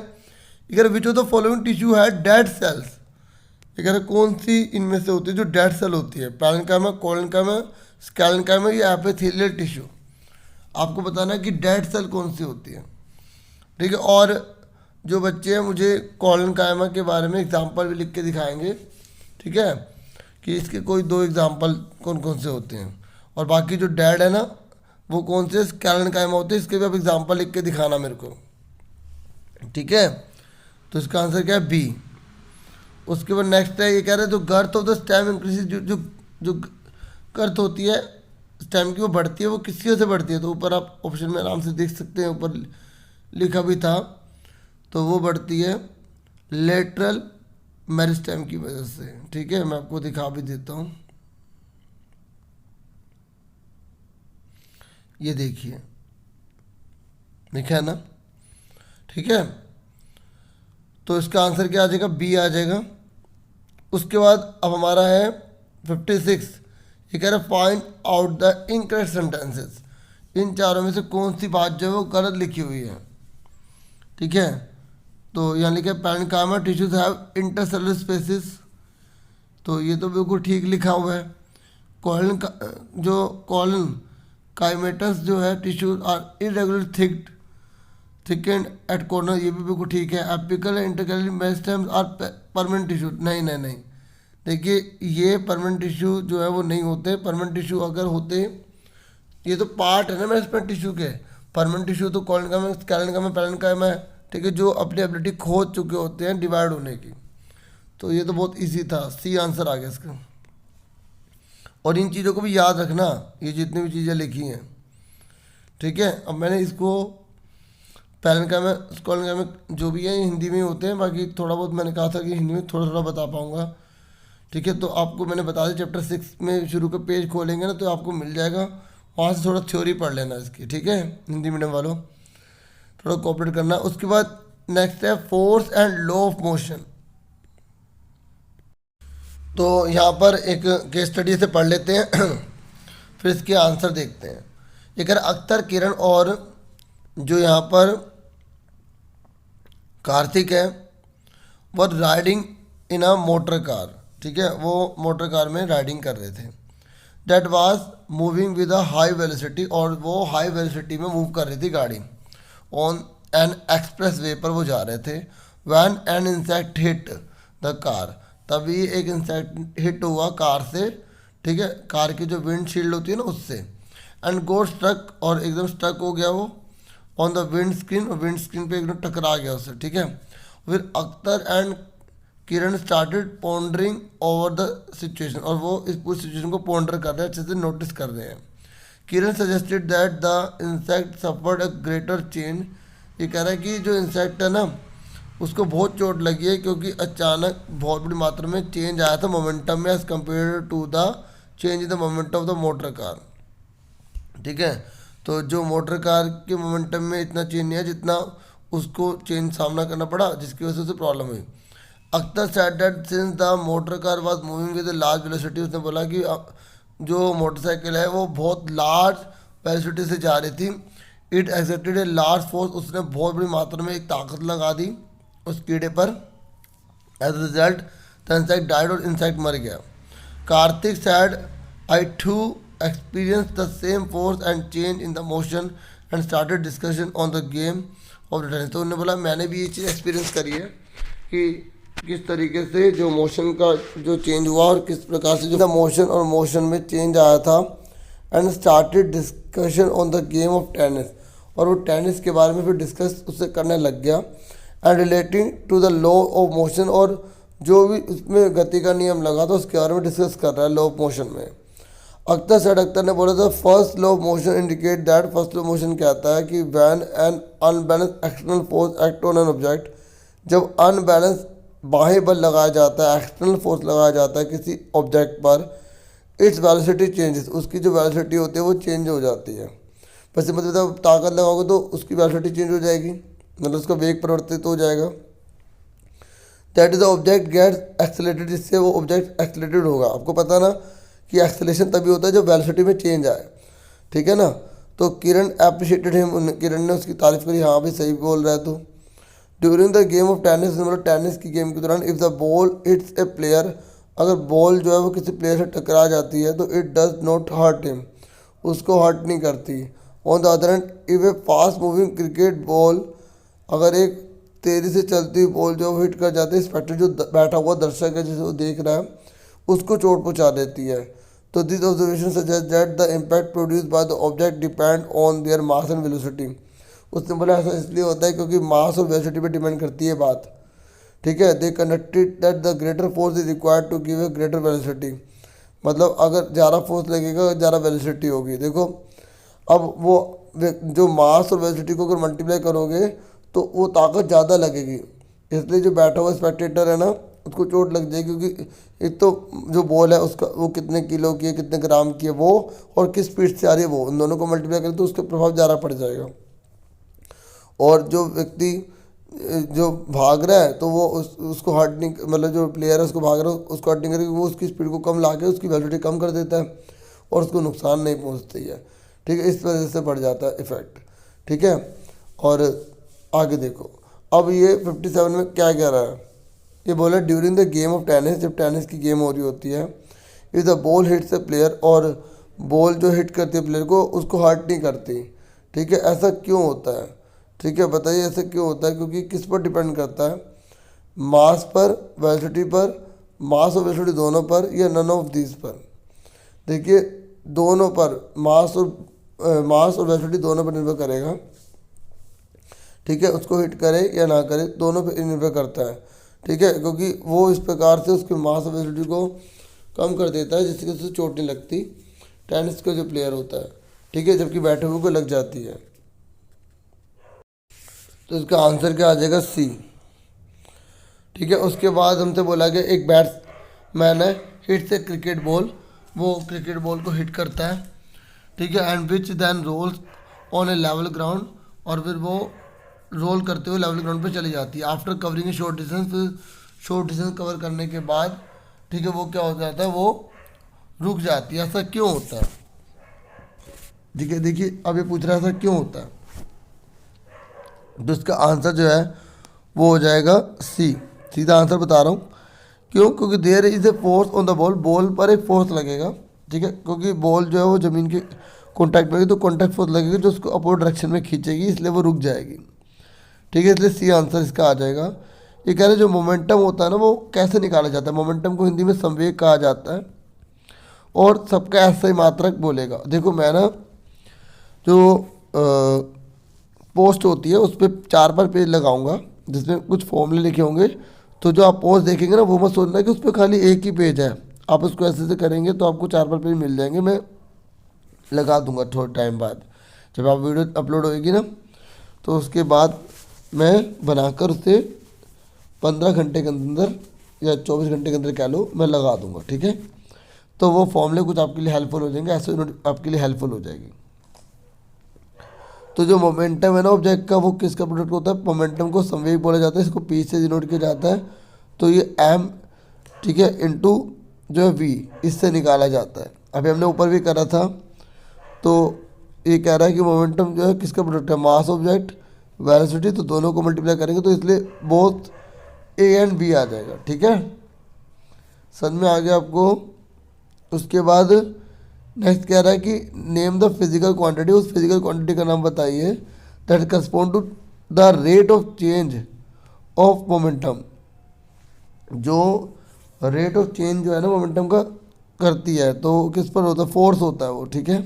अगर विच ऑफ द फॉलोइंग टिश्यू है डेड सेल्स, अगर कौन सी इनमें से होती है जो डेड सेल होती है, पैरेन्काइमा, कोलेन्काइमा, स्केलेन्काइमा या एपिथेलियल टिश्यू। आपको बताना है कि डेड सेल कौन सी होती है, ठीक है। और जो बच्चे हैं मुझे कोलेन्काइमा के बारे में एग्जांपल भी लिख के दिखाएंगे, ठीक है, कि इसके कोई 2 एग्जांपल कौन कौन से होते हैं। और बाकी जो डेड है ना वो कौन से स्केलेन्काइमा होते हैं, इसके भी आप एग्जांपल लिख के दिखाना मेरे को, ठीक है। तो इसका आंसर क्या है, बी। उसके बाद नेक्स्ट है, ये कह रहे हैं जो girth of the stem increase, जो गर्थ होती है स्टेम की वो बढ़ती है, वो किस चीज़ से बढ़ती है। तो ऊपर आप ऑप्शन में आराम से देख सकते हैं, ऊपर लिखा भी था, तो वो बढ़ती है लेटरल मेरिस्टेम की वजह से, ठीक है। मैं आपको दिखा भी देता हूँ, ये देखिए लिखा है ना, ठीक है। तो इसका आंसर क्या आ जाएगा, बी आ जाएगा। उसके बाद अब हमारा है 56, ये कह रहा है find out the incorrect sentences, इन चारों में से कौन सी बात जो है वो गलत लिखी हुई है, ठीक है। तो यहाँ लिखा है parenchyma tissues have intercellular spaces, तो ये तो बिल्कुल ठीक लिखा हुआ है। कोलन काइमेटस जो है tissues are irregular thickened at corner, ये भी बिल्कुल ठीक है। Apical intercalary meristems are permanent tissue, नहीं, देखिए ये परमानेंट टिश्यू जो है वो नहीं होते। परमानेंट टिश्यू अगर होते, ये तो पार्ट है ना मेरिस्टेमेटिक टिश्यू के, परमानेंट टिश्यू तो कोलेन्काइमा, स्केलेन्काइमा, पैरेन्काइमा है, ठीक है, जो अपनी एबिलिटी खो चुके होते हैं डिवाइड होने की। तो ये तो बहुत इजी था, सी आंसर आ गया इसका। और इन चीज़ों को भी याद रखना, ये जितनी भी चीज़ें लिखी हैं, ठीक है। अब मैंने इसको पैरेन्काइमा, कोलेन्काइमा जो भी है हिंदी में होते हैं, बाकी थोड़ा बहुत मैंने कहा था कि हिंदी में थोड़ा थोड़ा बता पाऊँगा, ठीक है। तो आपको मैंने बता दिया, चैप्टर 6 में शुरू का पेज खोलेंगे ना तो आपको मिल जाएगा, वहाँ से थोड़ा थ्योरी पढ़ लेना इसकी, ठीक है। हिंदी मीडियम वालों थोड़ा कोऑपरेट करना। उसके बाद नेक्स्ट है force and law of motion. तो यहाँ पर एक केस स्टडी से पढ़ लेते हैं फिर इसके आंसर देखते हैं। ये कह अख्तर, किरण और जो यहाँ पर कार्तिक है वो riding in a motor car, ठीक है, वो मोटर कार में राइडिंग कर रहे थे। That was moving with a high velocity, और वो हाई वेलोसिटी में मूव कर रही थी गाड़ी। ऑन एन एक्सप्रेस वे पर वो जा रहे थे। When an insect hit the car, तभी एक इंसेक्ट हिट हुआ कार से, ठीक है, कार की जो विंड शील्ड होती है ना उससे। एंड गोट स्ट्रक, और एकदम स्ट्रक हो गया वो ऑन द विंड स्क्रीन, और विंड स्क्रीन पे एकदम टकरा गया उससे, ठीक है। फिर Akhtar and Kiran started pondering over the situation, और वो इस पूरी सिचुएशन को पॉन्डर कर रहे हैं, अच्छे से नोटिस कर रहे हैं। Kiran suggested that the insect suffered a greater change. ये कह रहा है कि जो इंसेक्ट है ना उसको बहुत चोट लगी है, क्योंकि अचानक बहुत बड़ी मात्रा में चेंज आया था मोमेंटम में as compare to the change in the momentum of the motor car. ठीक है, तो जो मोटर कार के मोमेंटम में इतना चेंज नहीं है जितना उसको चेंज सामना करना पड़ा, जिसकी वजह से उसे प्रॉब्लम हुई। Akhtar said that since the motor car was moving with large velocity, उसने बोला कि जो मोटरसाइकिल है वो बहुत लार्ज वेलोसिटी से जा रही थी। It exerted a large force, उसने बहुत बड़ी मात्रा में एक ताकत लगा दी उस कीड़े पर। As result the insect died, और इंसेक्ट मर गया। Kartik said I to experience the same force and change in the motion and started discussion on the game of the tennis. तो उन्होंने बोला मैंने भी ये चीज़ एक्सपीरियंस करी है कि किस तरीके से जो मोशन का जो चेंज हुआ और किस प्रकार से जो मोशन और मोशन में चेंज आया था। And started discussion on the game of tennis, और वो टेनिस के बारे में फिर डिस्कस उससे करने लग गया। And relating to the law of motion, और जो भी उसमें गति का नियम लगा था उसके बारे में डिस्कस कर रहा है लॉ ऑफ मोशन में। अख्तर ने बोला था first law of motion indicate that, first law of motion कहता है कि when an unbalance external force act on an object, जब अनबैलेंस बाह्य बल लगाया जाता है, एक्सटर्नल फोर्स लगाया जाता है किसी ऑब्जेक्ट पर, इट्स वेलोसिटी चेंजेस, उसकी जो वेलोसिटी होती है वो चेंज हो जाती है। बस मतलब ताकत लगाओगे तो उसकी वेलोसिटी चेंज हो जाएगी, मतलब उसका वेग परिवर्तित हो जाएगा। That is the object gets accelerated, जिससे वो ऑब्जेक्ट एक्सेलेटेड होगा। आपको पता ना कि एक्सेलेशन तभी होता है जब वेलोसिटी में चेंज आए, ठीक है ना। तो किरण अप्रिशिएटेड हिम, किरण ने उसकी तारीफ करी, हाँ भाई सही बोल रहा है। तो during the game of tennis, मतलब टेनिस की गेम के दौरान, if the ball hits A player, अगर बॉल जो है वो किसी प्लेयर से टकरा जाती है तो it does not hurt him, उसको हर्ट नहीं करती। On the other hand if a fast moving cricket ball, अगर एक तेज़ी से चलती हुई बॉल जो हिट कर जाती है, स्पेक्टेटर जो बैठा हुआ दर्शक है जिसे वो देख रहा है उसको चोट पहुंचा देती है। तो this observation suggest that the impact produce by the object depend on their mass and velocity. उसने बोला ऐसा इसलिए होता है क्योंकि मास और वेलोसिटी पे डिपेंड करती है बात, ठीक है। They conducted that the greater force is required to give a greater velocity, मतलब अगर ज़्यादा फोर्स लगेगा ज़्यादा वेलोसिटी होगी। देखो अब वो जो मास और वेलोसिटी को अगर मल्टीप्लाई करोगे तो वो ताकत ज़्यादा लगेगी, इसलिए जो बैठा हुआ स्पेक्टेटर है ना उसको चोट लग जाएगी, क्योंकि एक तो जो बॉल है उसका वो कितने किलो की है, कितने ग्राम की है वो, और किस स्पीड से आ रही है वो, उन दोनों को मल्टीप्लाई करें तो उसका प्रभाव ज़्यादा पड़ जाएगा। और जो व्यक्ति जो भाग रहा है तो वो उसको हर्ट नहीं, मतलब जो प्लेयर है उसको भाग रहा है उसको हर्ट नहीं करेगी, वो उसकी स्पीड को कम ला के उसकी वेलोसिटी कम कर देता है और उसको नुकसान नहीं पहुंचती है, ठीक है। इस वजह से बढ़ जाता है इफेक्ट, ठीक है। और आगे देखो अब ये 57 में क्या कह रहा है, ये बोला during the game of tennis, जब टेनिस की गेम हो रही होती है, if the ball hits A player, और बॉल जो हिट करती है प्लेयर को उसको हर्ट नहीं करती, ठीक है। ऐसा क्यों होता है, ठीक है, बताइए ऐसा क्यों होता है। क्योंकि किस पर डिपेंड करता है, मास पर, वेलोसिटी पर, मास और वेलोसिटी दोनों पर, या नन ऑफ दीज पर। देखिए दोनों पर, मास और वेलोसिटी दोनों पर निर्भर करेगा, ठीक है। उसको हिट करे या ना करे दोनों पर निर्भर करता है, ठीक है। क्योंकि वो इस प्रकार से उसके मास और वेलोसिटी को कम कर देता है जिससे उससे चोट नहीं लगती टेनिस का जो प्लेयर होता है, ठीक है, जबकि बैठे हुए को लग जाती है। तो इसका आंसर क्या आ जाएगा, सी, ठीक है। उसके बाद हमसे बोला गया एक बैट्समैन है, हिट से क्रिकेट बॉल, वो क्रिकेट बॉल को हिट करता है, ठीक है, and which then rolls on a level ground, और फिर वो रोल करते हुए लेवल ग्राउंड पे चली जाती है। आफ्टर कवरिंग ए शॉर्ट डिस्टेंस, फिर शॉर्ट डिस्टेंस कवर करने के बाद, ठीक है, वो क्या हो जाता है, वो रुक जाती है। ऐसा क्यों होता है, ठीक है। देखिए अब ये पूछ रहा है ऐसा क्यों होता है, तो इसका आंसर जो है वो हो जाएगा सी, सीधा आंसर बता रहा हूँ क्यों, क्योंकि there is a force on the ball, ball पर एक फोर्स लगेगा, ठीक है, क्योंकि बॉल जो है वो ज़मीन के कॉन्टैक्ट में, तो कॉन्टैक्ट फोर्स लगेगी जो उसको अपोजिट डायरेक्शन में खींचेगी, इसलिए वो रुक जाएगी, ठीक है। इसलिए सी आंसर इसका आ जाएगा। ये कह रहे जो मोमेंटम होता है ना वो कैसे निकाला जाता है, मोमेंटम को हिंदी में संवेग कहा जाता है, और सबका ऐसा ही मात्रक बोलेगा। देखो मैं ना जो पोस्ट होती है उस पर 4 पेज लगाऊंगा जिसमें कुछ फॉर्मूले लिखे होंगे, तो जो आप पोज देखेंगे ना वो मत सोचना कि उस पर खाली एक ही पेज है, आप उसको ऐसे से करेंगे तो आपको 4-5 पेज मिल जाएंगे। मैं लगा दूंगा थोड़े टाइम बाद, जब आप वीडियो अपलोड होएगी ना तो उसके बाद मैं बनाकर उसे 15 घंटे के अंदर या 24 घंटे के अंदर कह लो मैं लगा दूंगा, ठीक है। तो वो फॉर्मूले कुछ आपके लिए हेल्पफुल हो जाएंगे, ऐसे आपके लिए हेल्पफुल हो जाएगी। तो जो मोमेंटम है ना ऑब्जेक्ट का, वो किसका प्रोडक्ट होता है? मोमेंटम को समवेग बोला जाता है, इसको पी से डिनोट किया जाता है। तो ये एम, ठीक है, इनटू जो है वी, इससे निकाला जाता है। अभी हमने ऊपर भी करा था, तो ये कह रहा है कि मोमेंटम जो है किसका प्रोडक्ट है? मास ऑब्जेक्ट, वेलोसिटी, तो दोनों को मल्टीप्लाई करेंगे तो इसलिए बोथ ए एंड बी आ जाएगा, ठीक है। समझ में आ गया आपको? उसके बाद नेक्स्ट कह रहा है कि नेम द फिजिकल क्वांटिटी, उस फिजिकल क्वांटिटी का नाम बताइए that correspond to the rate of change of momentum, जो रेट ऑफ चेंज जो है ना मोमेंटम का करती है, तो किस पर होता है? फोर्स होता है वो, ठीक है,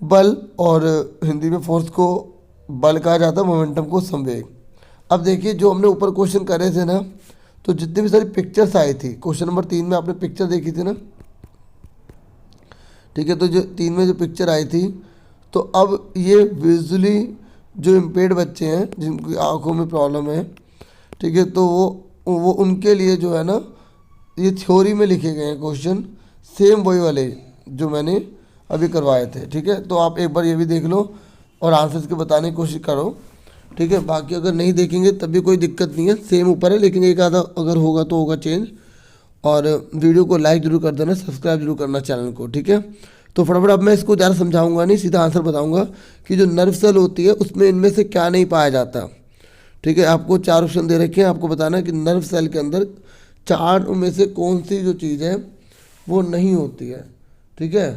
बल, और हिंदी में फोर्स को बल कहा जाता है, मोमेंटम को संवेग। अब देखिए जो हमने ऊपर क्वेश्चन करे थे ना, तो जितनी भी सारी पिक्चर्स आई थी, क्वेश्चन नंबर 3 में आपने पिक्चर देखी थी ना, ठीक है, तो जो 3 में जो पिक्चर आई थी, तो अब ये विजुअली जो इम्पेयर्ड बच्चे हैं जिनकी आंखों में प्रॉब्लम है, ठीक है, तो वो उनके लिए जो है ना ये थ्योरी में लिखे गए हैं क्वेश्चन, सेम वही वाले जो मैंने अभी करवाए थे, ठीक है। तो आप एक बार ये भी देख लो और आंसर्स के बताने की कोशिश करो, ठीक है। बाकी अगर नहीं देखेंगे तब भी कोई दिक्कत नहीं है, सेम ऊपर है, लेकिन एक आधा अगर होगा तो होगा चेंज। और वीडियो को लाइक जरूर कर देना, सब्सक्राइब जरूर करना चैनल को, ठीक है। तो फटाफट अब मैं इसको ज़्यादा समझाऊंगा नहीं, सीधा आंसर बताऊंगा कि जो नर्व सेल होती है उसमें इनमें से क्या नहीं पाया जाता, ठीक है। आपको 4 ऑप्शन दे रखे हैं, आपको बताना है कि नर्व सेल के अंदर 4 में से कौन सी जो चीज़ है वो नहीं होती है, ठीक है।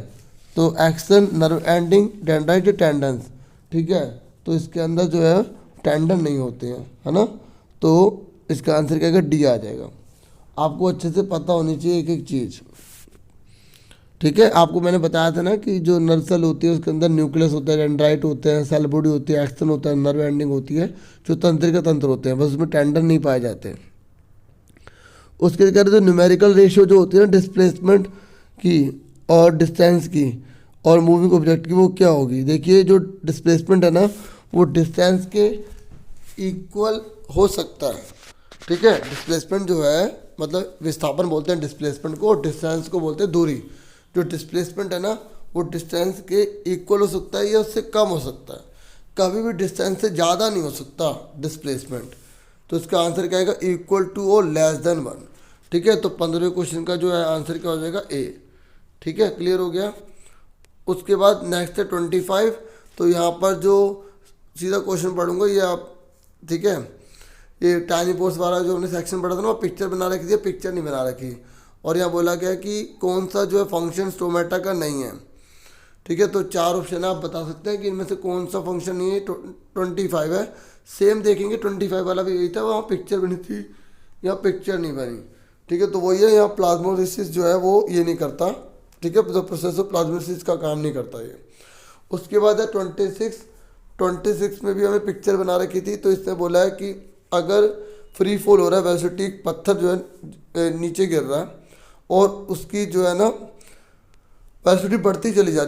तो action, nerve ending, dendrite, tendons, ठीक है। तो इसके अंदर जो है टेंडन नहीं होते हैं, है ना। तो इसका आंसर क्या आएगा? डी आ जाएगा। आपको अच्छे से पता होनी चाहिए एक एक चीज़, ठीक है। आपको मैंने बताया था ना कि जो नर्व सेल होती है उसके अंदर न्यूक्लियस होता है, डेंड्राइट होते हैं, सेल बॉडी होती है, एक्सन होता है, नर्व एंडिंग होती है, जो तंत्रिका तंत्र होते हैं, बस उसमें टेंडन नहीं पाए जाते। उसके कह रहे जो न्यूमेरिकल रेशियो जो होती है ना डिस्प्लेसमेंट की और डिस्टेंस की और मूविंग ऑब्जेक्ट की, वो क्या होगी? देखिए जो डिस्प्लेसमेंट है ना वो डिस्टेंस के इक्वल हो सकता है, ठीक है। डिस्प्लेसमेंट जो है मतलब विस्थापन बोलते हैं डिस्प्लेसमेंट को, और डिस्टेंस को बोलते हैं दूरी। जो डिस्प्लेसमेंट है ना वो डिस्टेंस के इक्वल हो सकता है या उससे कम हो सकता है, कभी भी डिस्टेंस से ज़्यादा नहीं हो सकता डिस्प्लेसमेंट। तो इसका आंसर क्या आएगा? इक्वल टू और लेस देन 1, ठीक है। तो 15वें क्वेश्चन का जो है आंसर क्या हो जाएगा? ए, ठीक है। क्लियर हो गया। उसके बाद नेक्स्ट है 25। तो यहाँ पर जो सीधा क्वेश्चन पढ़ूंगा ये आप, ठीक है, ये टाइनी पोर्स वाला जो हमने सेक्शन पढ़ा था ना, वो पिक्चर बना रखी थी, पिक्चर नहीं बना रखी। और यहाँ बोला गया कि कौन सा जो है फंक्शन स्टोमेटा का नहीं है, ठीक है। तो 4 ऑप्शन आप बता सकते हैं कि इनमें से कौन सा फंक्शन नहीं है। 25 है, सेम देखेंगे 25 वाला भी यही था, वहाँ पिक्चर बनी थी, यहाँ पिक्चर नहीं बनी, ठीक है। तो वही है, यहाँ प्लाज्मोलिसिस जो है वो ये नहीं करता, ठीक है, तो प्रोसेस ऑफ प्लाज्मोलिसिस का काम नहीं करता ये। उसके बाद है 26 में भी हमें पिक्चर बना रखी थी। तो इसने बोला है कि अगर फ्री फॉल हो रहा है, वेलोसिटी पत्थर जो है नीचे गिर रहा है और उसकी जो है ना वेलोसिटी बढ़ती चली जा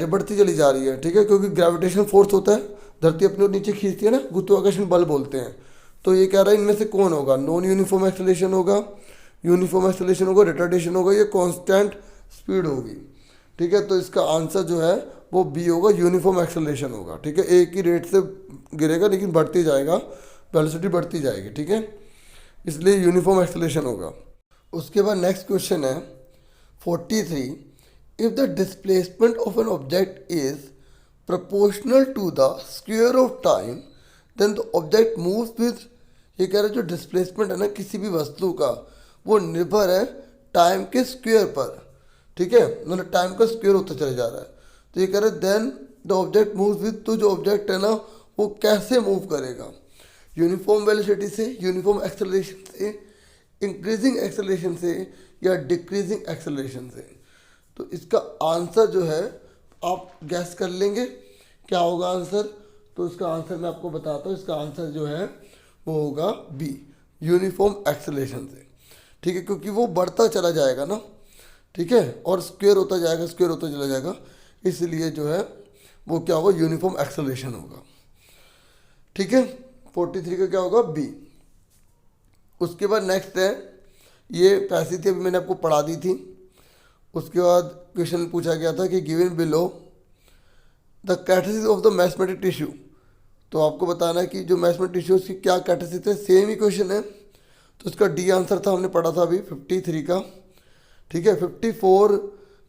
रही है, ठीक है, क्योंकि ग्रेविटेशन फोर्स होता है, धरती अपने नीचे खींचती है ना, गुरुत्वाकर्षण बल बोलते हैं। तो ये कह रहा है इनमें से कौन होगा? नॉन यूनिफॉर्म एक्सेलरेशन होगा, यूनिफॉर्म एक्सेलरेशन होगा, रिटार्डेशन होगा, ये कांस्टेंट स्पीड होगी, ठीक है। तो इसका आंसर जो है वो बी होगा, यूनिफॉर्म एक्सेलरेशन होगा, ठीक है। एक ही रेट से गिरेगा लेकिन बढ़ती जाएगा, वेलोसिटी बढ़ती जाएगी, ठीक है, इसलिए यूनिफॉर्म एक्सेलरेशन होगा। उसके बाद नेक्स्ट क्वेश्चन है 43। If the displacement of an object is proportional to the square of time then the object moves with, ये कह रहा है जो डिस्प्लेसमेंट है ना किसी भी वस्तु का वो निर्भर है टाइम के स्क्वायर पर, ठीक है, मतलब टाइम का स्क्वायर होता चला जा रहा है। तो ये कह रहे हैं then the object moves with, तो जो ऑब्जेक्ट है ना वो कैसे मूव करेगा? यूनिफॉर्म वेलोसिटी से, यूनिफॉर्म एक्सेलरेशन से, इंक्रीजिंग एक्सेलरेशन से, या डिक्रीजिंग एक्सेलरेशन से। तो इसका आंसर जो है आप गैस कर लेंगे क्या होगा आंसर। तो इसका आंसर मैं आपको बताता हूँ, इसका आंसर जो है वो होगा बी, यूनिफॉर्म एक्सेलरेशन से, ठीक है, क्योंकि वो बढ़ता चला जाएगा ना, ठीक है, और स्क्वायर होता जाएगा, स्क्वायर होता चला जाएगा, इसलिए जो है वो क्या होगा, यूनिफॉर्म एक्सेलरेशन होगा, ठीक है। 43 का क्या होगा, बी। उसके बाद नेक्स्ट है, ये पैसी थी, अभी मैंने आपको पढ़ा दी थी। उसके बाद क्वेश्चन पूछा गया था कि गिवन बिलो द कैटेसिस ऑफ द मैस्मेटिक टिश्यू, तो आपको बताना है कि जो मैस्मेटिक टिश्यू उसकी क्या कैटेसिस है, सेम ही क्वेश्चन है, तो इसका डी आंसर था, हमने पढ़ा था अभी 53 का, ठीक है। 54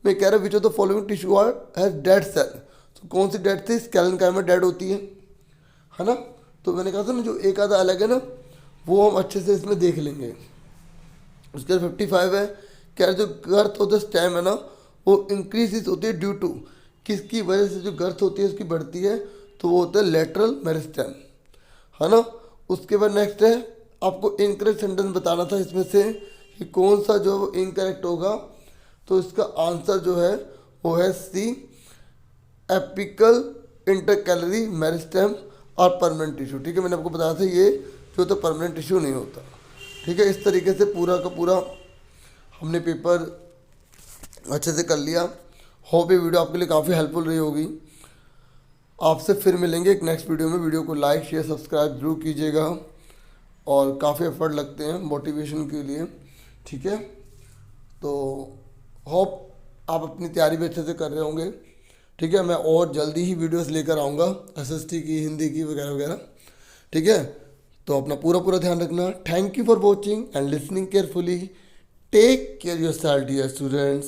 में कह रहे which of the following tissue are has dead cell, तो कौन सी डेड थी, स्केलेनकाइमा डेड होती है ना। तो मैंने कहा था ना जो एक आधा अलग है ना, वो हम अच्छे से इसमें देख लेंगे। उसके बाद 55 है, क्या जो गर्थ ऑफ द स्टेम है ना, वो इंक्रीज होती है ड्यू टू, किसकी वजह से जो गर्थ होती है उसकी बढ़ती है, तो वो होता है लेटरल मेरिस्टेम, है ना। उसके बाद नेक्स्ट है, आपको इनकरेक्ट सेंटेंस बताना था इसमें से कि कौन सा जो इनकरेक्ट होगा, तो इसका आंसर जो है वो है सी, एपिकल इंटरकैलरी मेरिस्टेम और परमानेंट टिश्यू, ठीक है। मैंने आपको बताया था ये जो तो परमानेंट टिश्यू नहीं होता, ठीक है। इस तरीके से पूरा का पूरा हमने पेपर अच्छे से कर लिया। होप ये वीडियो आपके लिए काफ़ी हेल्पफुल रही होगी। आपसे फिर मिलेंगे एक नेक्स्ट वीडियो में। वीडियो को लाइक शेयर सब्सक्राइब जरूर कीजिएगा, और काफ़ी एफर्ट लगते हैं मोटिवेशन के लिए, ठीक है। तो होप आप अपनी तैयारी भी अच्छे से कर रहे होंगे, ठीक है। मैं और जल्दी ही वीडियोस लेकर आऊँगा एसएसटी की, हिंदी की वगैरह वगैरह, ठीक है। तो अपना पूरा ध्यान रखना। Thank you for watching and listening carefully. Take care yourself dear students.